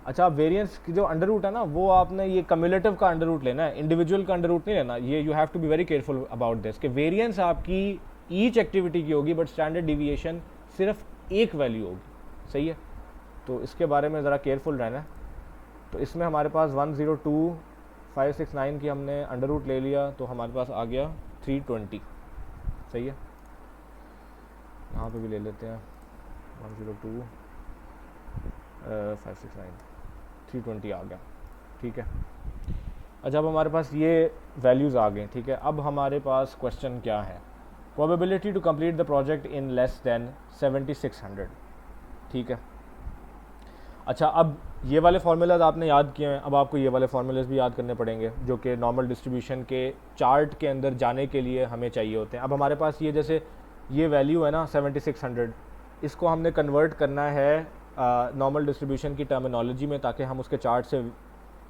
अच्छा वेरिएंस की जो अंडर रूट है ना, वो आपने ये कम्युलेटिव का अंडर रूट लेना है, इंडिविजुअल का अंडर रूट नहीं लेना। ये you have to be very careful about this कि वेरिएंस आपकी ईच एक्टिविटी की होगी बट स्टैंडर्ड डिविएशन सिर्फ एक वैल्यू होगी, सही है। तो इसके बारे में ज़रा केयरफुल रहना है, तो इसमें हमारे पास 102,569 की हमने अंडर रूट ले लिया, तो हमारे पास आ गया 320। सही है, यहाँ पे भी ले लेते हैं 102,569 320 आ गया। ठीक है, अच्छा अब हमारे पास ये वैल्यूज़ आ गए। ठीक है, अब हमारे पास क्वेश्चन क्या है, probability to complete the project in less than 7600। ठीक है, अच्छा अब ये वाले फार्मूलाज आपने याद किए हैं, अब आपको ये वाले फार्मूलाज भी याद करने पड़ेंगे जो कि नॉर्मल डिस्ट्रीब्यूशन के चार्ट के अंदर जाने के लिए हमें चाहिए होते हैं। अब हमारे पास ये जैसे ये वैल्यू है ना 7600, इसको हमने कन्वर्ट करना है नॉर्मल डिस्ट्रीब्यूशन की टर्मिनोलॉजी में, ताकि हम उसके चार्ट से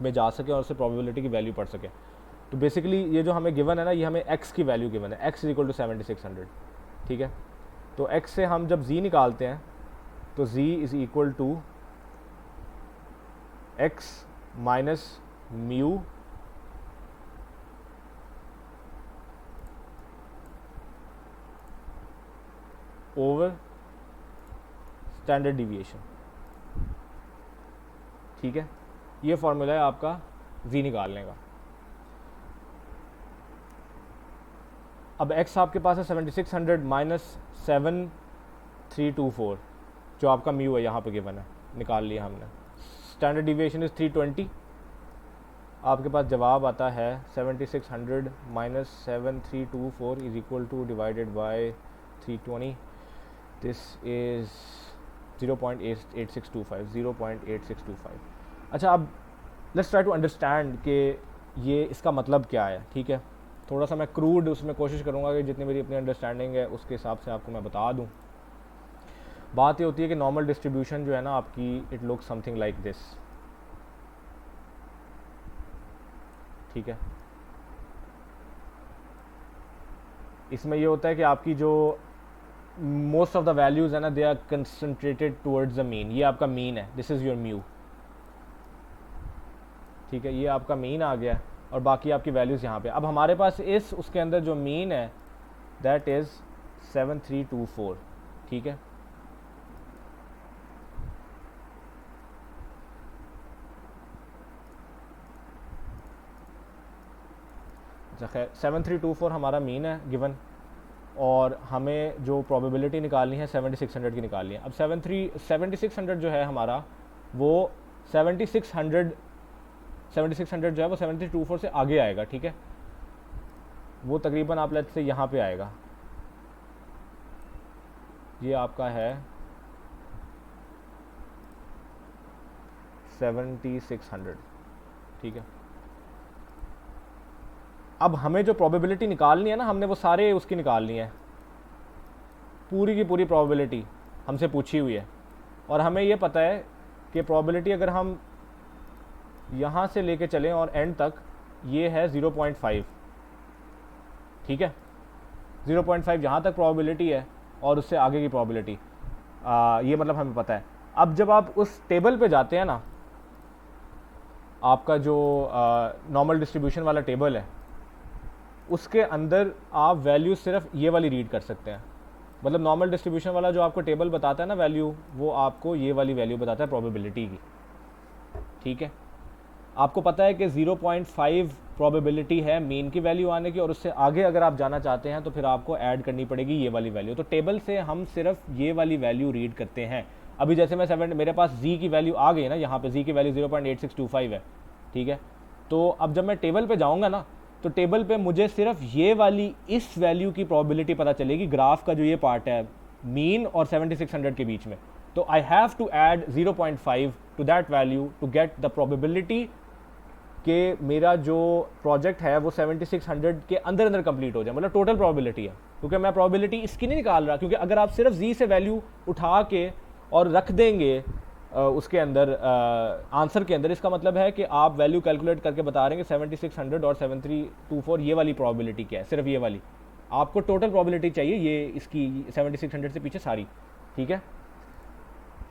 में जा सकें और उससे प्रोबेबिलिटी की वैल्यू पढ़ सकें। तो बेसिकली ये जो हमें गिवन है ना, ये हमें x की वैल्यू गिवन है, x इक्वल टू 7600। ठीक है, तो x से हम जब z निकालते हैं तो z is equal to x minus mu over standard deviation. ठीक है, ये फॉर्मूला है आपका z निकालने का। अब x आपके पास है 7600 माइनस 7324, जो आपका म्यू है यहाँ पे गिवन है, निकाल लिया हमने। Standard deviation is 320। आपके पास जवाब आता है 7600 minus 7324 is equal two divided by 320। This is 0.8625 0.8625। अच्छा अब लेट्स ट्राई टू अंडरस्टैंड कि ये इसका मतलब क्या है। ठीक है, थोड़ा सा मैं क्रूड उसमें कोशिश करूँगा कि जितनी मेरी अपनी अंडरस्टैंडिंग है उसके हिसाब से आपको मैं बता दूँ। बात ये होती है कि नॉर्मल डिस्ट्रीब्यूशन जो है ना आपकी, it looks something like this. ठीक है, इसमें ये होता है कि आपकी जो मोस्ट ऑफ द वैल्यूज़ है ना, they are concentrated towards the mean. ये आपका मीन है, दिस इज़ योर म्यू। ठीक है, ये आपका मीन आ गया और बाकी आपकी वैल्यूज़ यहाँ पे। अब हमारे पास इस उसके अंदर जो मीन है दैट इज़ 7324। ठीक है, अच्छा खैर 7324 हमारा मीन है गिवन, और हमें जो प्रोबेबिलिटी निकालनी है 7600 की निकालनी है। अब 7600 जो है हमारा, वो 7600 जो है वो 7324 से आगे आएगा। ठीक है, वो तकरीबन आप लेट्स से यहाँ पे आएगा, ये आपका है 7600। ठीक है, अब हमें जो प्रोबेबिलिटी निकालनी है ना, हमने वो सारे उसकी निकालनी है, पूरी की पूरी प्रोबेबिलिटी हमसे पूछी हुई है, और हमें ये पता है कि प्रोबेबिलिटी अगर हम यहाँ से लेके चलें और एंड तक, ये है 0.5। ठीक है, 0.5 यहाँ तक प्रोबेबिलिटी है और उससे आगे की प्रोबेबिलिटी, ये मतलब हमें पता है। अब जब आप उस टेबल पे जाते हैं ना, आपका जो नॉर्मल डिस्ट्रीब्यूशन वाला टेबल है, उसके अंदर आप वैल्यू सिर्फ ये वाली रीड कर सकते हैं। मतलब नॉर्मल डिस्ट्रीब्यूशन वाला जो आपको टेबल बताता है ना वैल्यू, वो आपको ये वाली वैल्यू बताता है प्रोबेबिलिटी की। ठीक है, आपको पता है कि 0.5 प्रोबेबिलिटी है मीन की वैल्यू आने की, और उससे आगे अगर आप जाना चाहते हैं तो फिर आपको ऐड करनी पड़ेगी ये वाली वैल्यू। तो टेबल से हम सिर्फ ये वाली वैल्यू रीड करते हैं। अभी जैसे मैं मेरे पास z की वैल्यू आ गई ना, यहाँ पे z की वैल्यू 0.8625 है। ठीक है, तो अब जब मैं टेबल पे जाऊँगा ना, तो टेबल पे मुझे सिर्फ ये वाली इस वैल्यू की प्रोबेबिलिटी पता चलेगी, ग्राफ का जो ये पार्ट है मीन और 7600 के बीच में। तो I have to add 0.5 to that value to get the probability कि मेरा जो प्रोजेक्ट है वो 7600 के अंदर अंदर कंप्लीट हो जाए, मतलब टोटल प्रोबेबिलिटी है। क्योंकि मैं प्रोबेबिलिटी इसकी नहीं निकाल रहा, क्योंकि अगर आप सिर्फ z से वैल्यू उठा के और रख देंगे उसके अंदर आंसर के अंदर, इसका मतलब है कि आप वैल्यू कैलकुलेट करके बता रहे हैं कि 7600 और 7324 ये वाली प्रोबेबिलिटी क्या है, सिर्फ ये वाली। आपको टोटल प्रोबेबिलिटी चाहिए ये इसकी 7600 से पीछे सारी। ठीक है,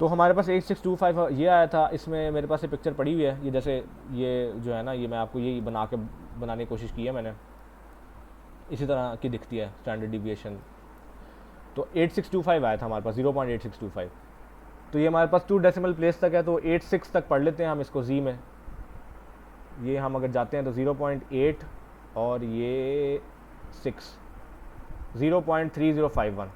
तो हमारे पास 8625 ये आया था। इसमें मेरे पास ये पिक्चर पड़ी हुई है, ये जैसे ये जो है ना, ये मैं आपको यही बनाने की कोशिश की है मैंने, इसी तरह की दिखती है स्टैंडर्ड डिविएशन। तो 8625 आया था हमारे पास, 0.8625। तो ये हमारे पास 2 डेसिमल प्लेस तक है, तो 86 तक पढ़ लेते हैं हम इसको z में। ये हम अगर जाते हैं तो 0.8 और ये 6, 0.3051।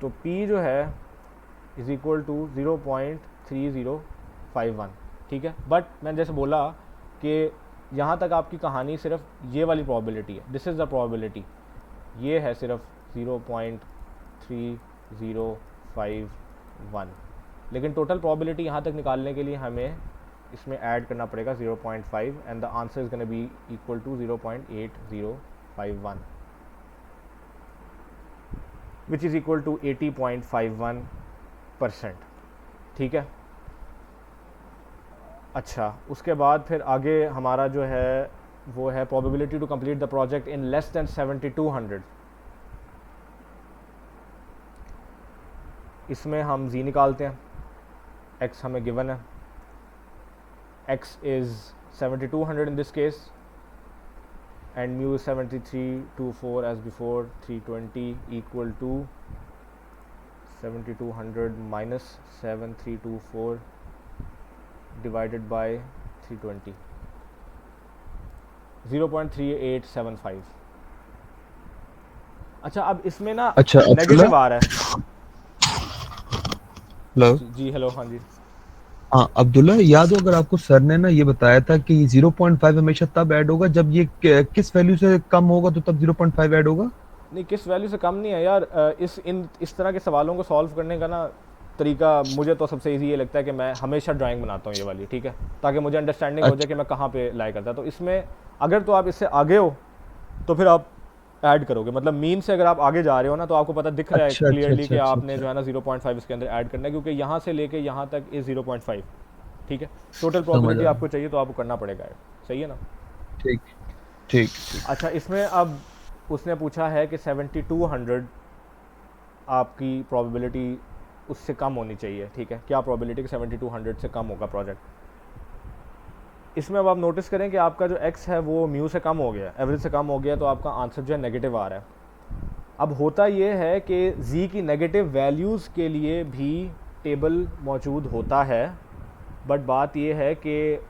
तो P जो है इज़ इक्वल टू 0.3051, ठीक है। बट मैंने जैसे बोला कि यहाँ तक आपकी कहानी सिर्फ ये वाली प्रोबेबिलिटी है, दिस इज़ द प्रोबेबिलिटी, ये है सिर्फ 0.3051, लेकिन टोटल प्रोबेबिलिटी यहाँ तक निकालने के लिए हमें इसमें ऐड करना पड़ेगा 0.5 and the answer is gonna be equal to 0.8051 which is equal to 80.51%, ठीक है। अच्छा, उसके बाद फिर आगे हमारा जो है वो है probability to complete the project in less than 7200। इसमें हम z निकालते हैं, x हमें गिवन है, x is 7200 in this case and mu is 7324 as before, 320 equal to 7200 minus 7324 divided by 320, 0.3875। अच्छा, अब इसमें ना अच्छा, नेगेटिव आ रहा है। हेलो। जी हेलो, हाँ जी। हाँ अब्दुल्ला, याद हो अगर आपको सर ने ना ये बताया था कि 0.5 हमेशा तब ऐड होगा जब ये किस वैल्यू से कम होगा तो तब 0.5 ऐड होगा। नहीं, किस वैल्यू से कम नहीं है यार। इस तरह के सवालों को सॉल्व करने का ना तरीका मुझे तो सबसे इजी ये लगता है कि मैं हमेशा ड्राइंग बनाता हूँ ये वाली, ठीक है, ताकि मुझे अंडरस्टैंडिंग हो जाए कि मैं कहाँ पे लाई करता। तो इसमें अगर तो आप इससे आगे हो तो फिर आप ऐड करोगे, मतलब मीन से अगर आप आगे जा रहे हो ना तो आपको पता दिख रहा है अच्छा, क्लियरली अच्छा, कि अच्छा, आपने अच्छा। जो है ना 0.5 इसके अंदर ऐड करना है, क्योंकि यहाँ से लेके यहाँ तक इज़ 0.5, ठीक है। टोटल समझ प्रोबेबिलिटी आया। आपको चाहिए तो आपको करना पड़ेगा ऐड, सही है ना। ठीक ठीक ठीक। अच्छा, इसमें अब उसने पूछा है कि 7200 आपकी प्रोबेबिलिटी उससे कम होनी चाहिए, ठीक है। क्या प्रोबेबिलिटी कि 7200 से कम होगा प्रोजेक्ट। इसमें अब आप नोटिस करें कि आपका जो x है वो म्यू से कम हो गया, एवरेज से कम हो गया, तो आपका आंसर जो है नेगेटिव आ रहा है। अब होता ये है कि z की नेगेटिव वैल्यूज़ के लिए भी टेबल मौजूद होता है, बट बात ये है कि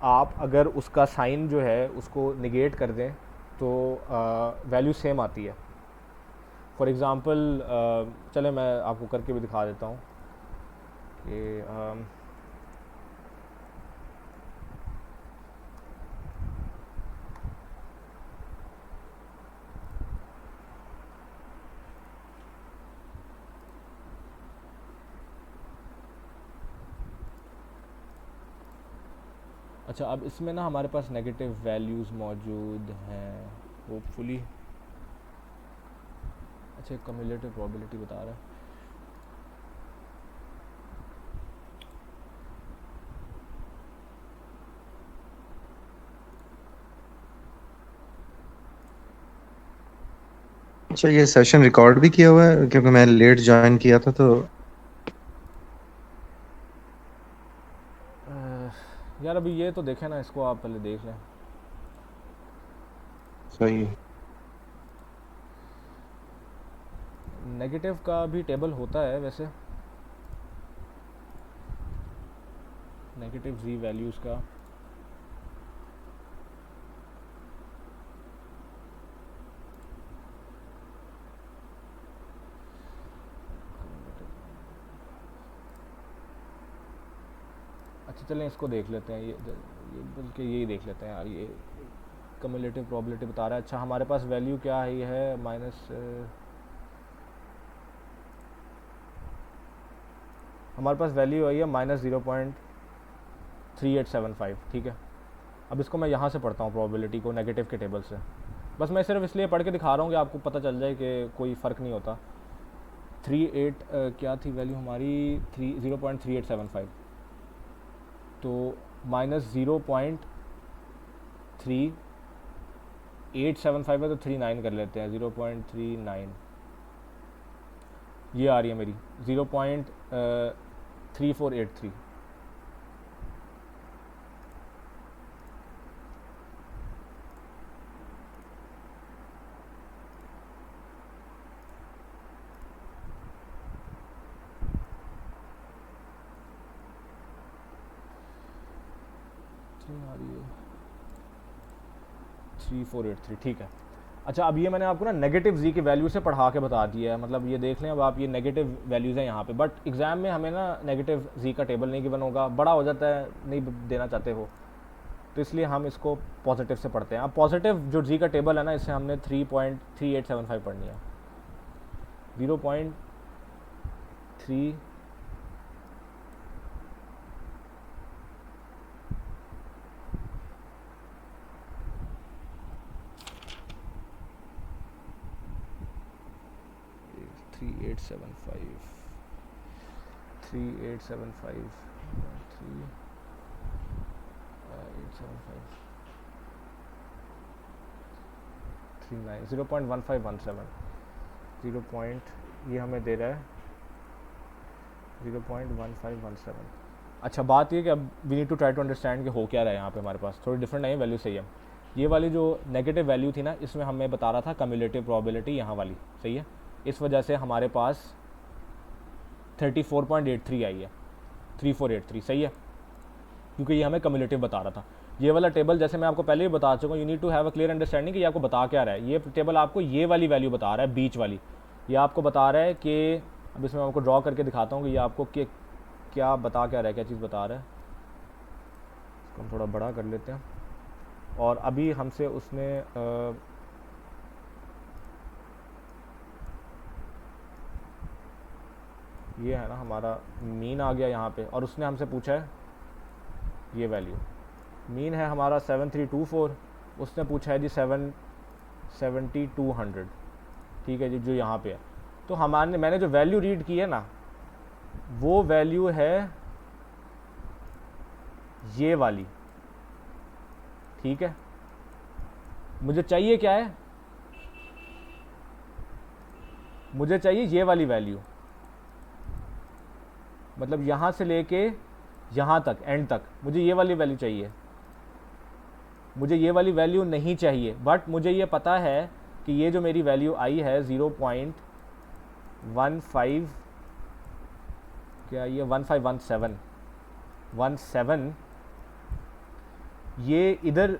आप अगर उसका साइन जो है उसको निगेट कर दें तो वैल्यू सेम आती है। फॉर एग्ज़ाम्पल चले मैं आपको करके भी दिखा देता हूँ कि अच्छा, अब इसमें ना हमारे पास नेगेटिव वैल्यूज़ मौजूद हैं होपफुली। अच्छा, कम्युलेटिव प्रोबेबिलिटी बता रहा है। अच्छा, ये सेशन रिकॉर्ड भी किया हुआ है क्योंकि मैं लेट ज्वाइन किया था तो यार अभी ये तो देखें ना, इसको आप पहले देख लें। सही है। नेगेटिव का भी टेबल होता है वैसे, नेगेटिव जी वैल्यूज़ का। अच्छा चलें इसको देख लेते हैं, ये बल्कि यही देख लेते हैं यार। ये कम्युलेटिव प्रोबेबिलिटी बता रहा है। अच्छा, हमारे पास वैल्यू क्या है, ये है माइनस, हमारे पास वैल्यू आई है -0.3875, ठीक है। अब इसको मैं यहाँ से पढ़ता हूँ प्रोबेबिलिटी को नेगेटिव के टेबल से, बस मैं सिर्फ इसलिए पढ़ के दिखा रहा हूँ कि आपको पता चल जाए कि कोई फ़र्क नहीं होता। 38 क्या थी वैल्यू हमारी, 0.3875, तो -0.3875 है तो 39 कर लेते हैं, 0.39 ये आ रही है मेरी, 0.3483। नहीं आ रही है, 3483, ठीक है। अच्छा, अब ये मैंने आपको ना नेगेटिव जी की वैल्यू से पढ़ा के बता दिया है, मतलब ये देख लें अब आप, ये नेगेटिव वैल्यूज़ हैं यहाँ पे, बट एग्ज़ाम में हमें ना नेगेटिव जी का टेबल नहीं गिवन होगा, बड़ा हो जाता है, नहीं देना चाहते हो, तो इसलिए हम इसको पॉजिटिव से पढ़ते हैं। अब पॉजिटिव जो जी का टेबल है ना, इससे हमने 3.3875 पढ़नी है, 0.3 3875 3875 39 0.1517 0 पॉइंट, ये हमें दे रहा है 0.1517। अच्छा, बात ये कि अब we need to try to understand कि हो क्या रहा है यहाँ पे, हमारे पास थोड़ी डिफरेंट नहीं है, वैल्यू सही है। ये वाली जो नेगेटिव वैल्यू थी ना, इसमें हमें बता रहा था कम्युलेटिव प्रोबेबिलिटी यहाँ वाली, सही है, इस वजह से हमारे पास 34.83 आई है, 3483, सही है, क्योंकि ये हमें कम्युलेटिव बता रहा था। ये वाला टेबल जैसे मैं आपको पहले ही बता चुका हूँ, you need to have a clear understanding कि ये आपको बता क्या रहा है। ये टेबल आपको ये वाली वैल्यू बता रहा है, बीच वाली, ये आपको बता रहा है कि, अब इसमें आपको ड्रॉ करके दिखाता हूँ कि ये आपको क्या बता क्या रहा है, क्या चीज़ बता रहा है। इसको हम थोड़ा बड़ा कर लेते हैं, और अभी हमसे उसने ये है ना हमारा मीन आ गया यहाँ पे, और उसने हमसे पूछा है ये वैल्यू, मीन है हमारा 7324, उसने पूछा है जी 7200, ठीक है जी, जो यहाँ पे है। तो मैंने जो वैल्यू रीड की है ना, वो वैल्यू है ये वाली, ठीक है। मुझे चाहिए क्या है, मुझे चाहिए ये वाली वैल्यू, मतलब यहाँ से लेके यहाँ तक, एंड तक मुझे ये वाली वैल्यू चाहिए। मुझे ये वाली वैल्यू नहीं चाहिए, बट मुझे ये पता है कि ये जो मेरी वैल्यू आई है 0.15, क्या ये 1517, ये इधर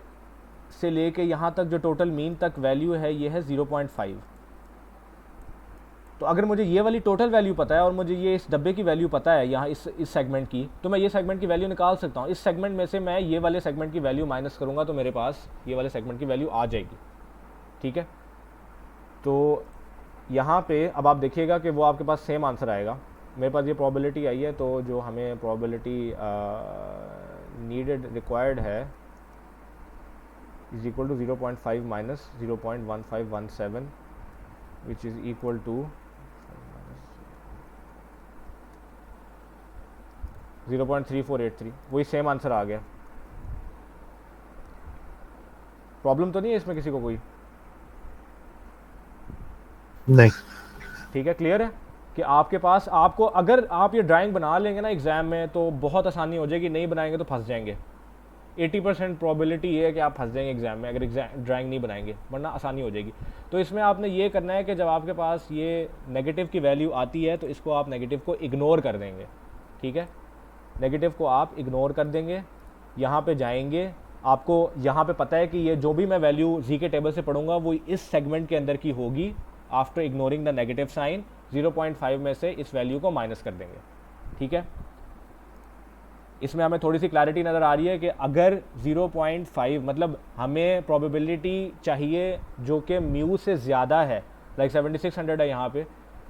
से लेके यहाँ तक जो टोटल मीन तक वैल्यू है, ये है 0.5। तो अगर मुझे ये वाली टोटल वैल्यू पता है और मुझे ये इस डब्बे की वैल्यू पता है यहाँ इस सेगमेंट की, तो मैं ये सेगमेंट की वैल्यू निकाल सकता हूँ। इस सेगमेंट में से मैं ये वाले सेगमेंट की वैल्यू माइनस करूँगा, तो मेरे पास ये वाले सेगमेंट की वैल्यू आ जाएगी, ठीक है। तो यहाँ पे अब आप देखिएगा कि वो आपके पास सेम आंसर आएगा। मेरे पास ये प्रोबेबिलिटी आई है, तो जो हमें प्रोबेबिलिटी नीडेड रिक्वायर्ड है is equal to 0.5 minus 0.1517 which is equal to 0.3483, वही सेम आंसर आ गया। प्रॉब्लम तो नहीं है इसमें किसी को कोई? नहीं, ठीक है, क्लियर है कि आपके पास, आपको अगर आप ये ड्राइंग बना लेंगे ना एग्जाम में, तो बहुत आसानी हो जाएगी। नहीं बनाएंगे तो फंस जाएंगे। 80% प्रोबेबिलिटी ये है कि आप फंस जाएंगे एग्जाम में अगर ड्राइंग नहीं बनाएंगे, वरना आसानी हो जाएगी। तो इसमें आपने ये करना है कि जब आपके पास ये नेगेटिव की वैल्यू आती है, तो इसको आप नेगेटिव को इग्नोर कर देंगे, ठीक है। नेगेटिव को आप इग्नोर कर देंगे, यहाँ पे जाएंगे, आपको यहाँ पे पता है कि ये जो भी मैं वैल्यू जी के टेबल से पढ़ूंगा वो इस सेगमेंट के अंदर की होगी। After ignoring the negative sign 0.5 में से इस वैल्यू को माइनस कर देंगे, ठीक है। इसमें हमें थोड़ी सी क्लैरिटी नज़र आ रही है कि अगर 0.5 मतलब हमें प्रोबेबिलिटी चाहिए जो कि म्यू से ज़्यादा है, लाइक 7600 है यहाँ पे,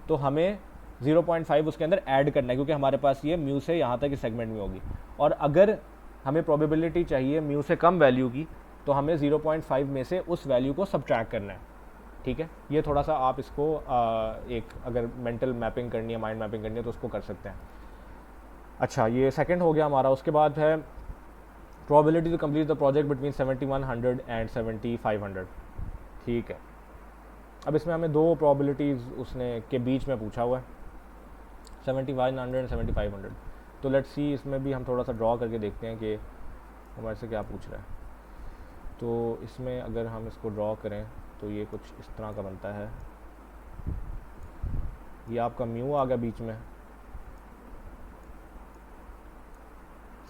तो हमें 0.5 उसके अंदर ऐड करना है, क्योंकि हमारे पास ये म्यू से यहाँ तक इस सेगमेंट में होगी। और अगर हमें प्रोबेबिलिटी चाहिए म्यू से कम वैल्यू की, तो हमें 0.5 में से उस वैल्यू को सब्ट्रैक्ट करना है, ठीक है। ये थोड़ा सा आप इसको एक अगर मेंटल मैपिंग करनी है, माइंड मैपिंग करनी है, तो उसको कर सकते हैं। अच्छा, ये सेकंड हो गया हमारा। उसके बाद है probability to complete the project between 7100 and 7500, ठीक है। अब इसमें हमें दो प्रोबेबिलिटीज़ उसने के बीच में पूछा हुआ है, 7100 एंड 7500। तो लेट्स सी, इसमें भी हम थोड़ा सा ड्रॉ करके देखते हैं कि हमारे से क्या पूछ रहा है। तो इसमें अगर हम इसको ड्रॉ करें तो ये कुछ इस तरह का बनता है। ये आपका म्यू आ गया बीच में,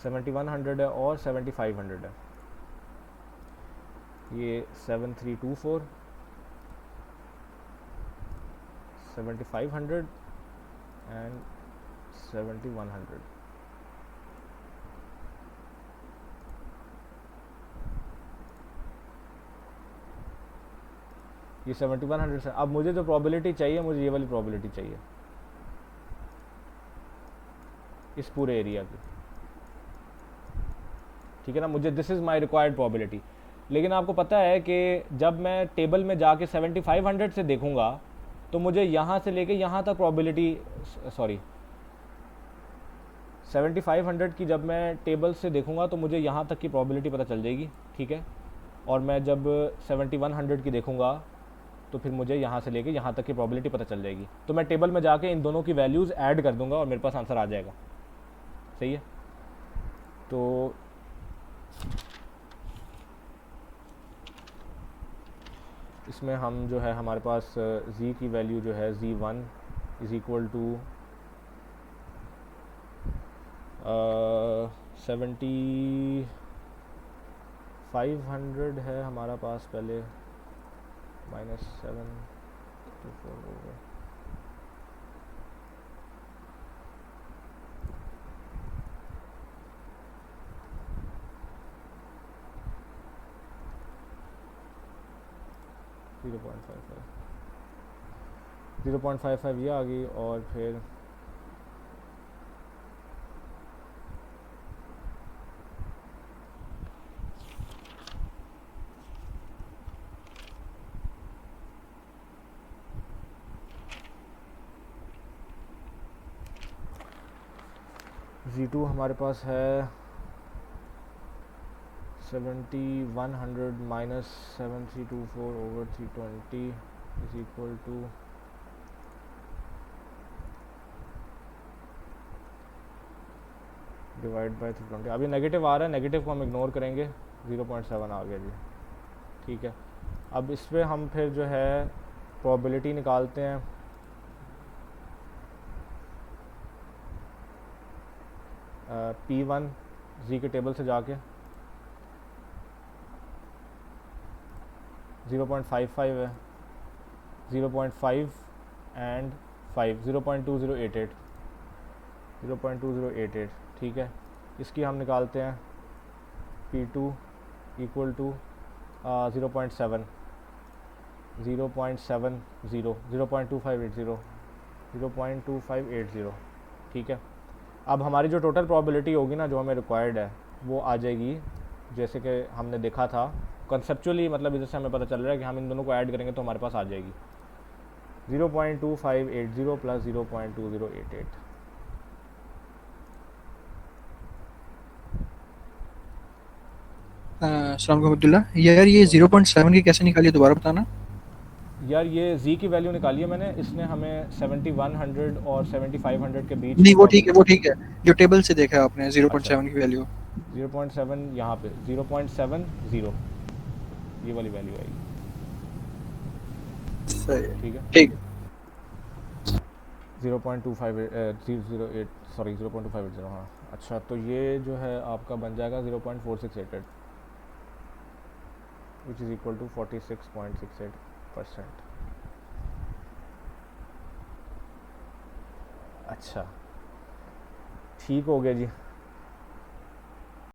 7100 है और 7500 है, ये 7324, 7500 एंड 7100। ये 7100 से अब मुझे जो प्रोबेबिलिटी चाहिए, मुझे ये वाली प्रोबेबिलिटी चाहिए इस पूरे एरिया की, ठीक है ना। मुझे this is my required probability. लेकिन आपको पता है कि जब मैं टेबल में जाके 7500 से देखूंगा तो मुझे यहाँ से लेके यहाँ तक प्रोबेबिलिटी, सॉरी 7500 की जब मैं टेबल से देखूंगा तो मुझे यहाँ तक की प्रोबेबिलिटी पता चल जाएगी, ठीक है। और मैं जब 7100 की देखूंगा तो फिर मुझे यहाँ से लेके यहाँ तक की प्रोबेबिलिटी पता चल जाएगी। तो मैं टेबल में जाके इन दोनों की वैल्यूज़ ऐड कर दूंगा और मेरे पास आंसर आ जाएगा, सही है। तो इसमें हम जो है हमारे पास z की वैल्यू जो है z1 इज़ इक्वल टू 7500 है हमारा पास पहले, -7 to 4 over 0.55 ये आ गई। और फिर Z2 हमारे पास है 7100 minus 7324 over 320 is equal to divide by 320। अभी नेगेटिव आ रहा है, नेगेटिव को हम इग्नोर करेंगे, 0.7 आ गया जी, ठीक है। अब इस पर हम फिर जो है प्रोबेबिलिटी निकालते हैं। P1 Z के टेबल से जाके 0.55 है, 0.5 एंड 5, 0.2088, ठीक है। इसकी हम निकालते हैं P2 इक्वल टू 0.7, 0.2580, ठीक है। अब हमारी जो टोटल प्रोबेबिलिटी होगी ना, जो हमें रिक्वायर्ड है, वो आ जाएगी जैसे कि हमने देखा था कंसेप्चुअली, मतलब इधर से हमें पता चल रहा है कि हम इन दोनों को ऐड करेंगे तो हमारे पास आ जाएगी 0.2580 प्लस 0.2088। अस्सलाम वालेकुम अब्दुल्ला, यार ये 0.7 की कैसे निकाली, दोबारा बताना। यार ये Z की वैल्यू निकाली है मैंने, इसने हमें 7100 और 7500 के बीच नहीं की वो ठीक है, वो ठीक है, जो टेबल से देखा आपने 0.7 की वैल्यू। 0.7 यहाँ पे 0.70 ये वाली वैल्यू आएगी, सही है, ठीक है। ठीक है। 0.258 सॉरी 0.2580, हाँ। अच्छा, तो ये जो है आपका बन जाएगा 0.4688 विच इज़ इक्वल टू 46.68%। अच्छा, ठीक हो गया जी।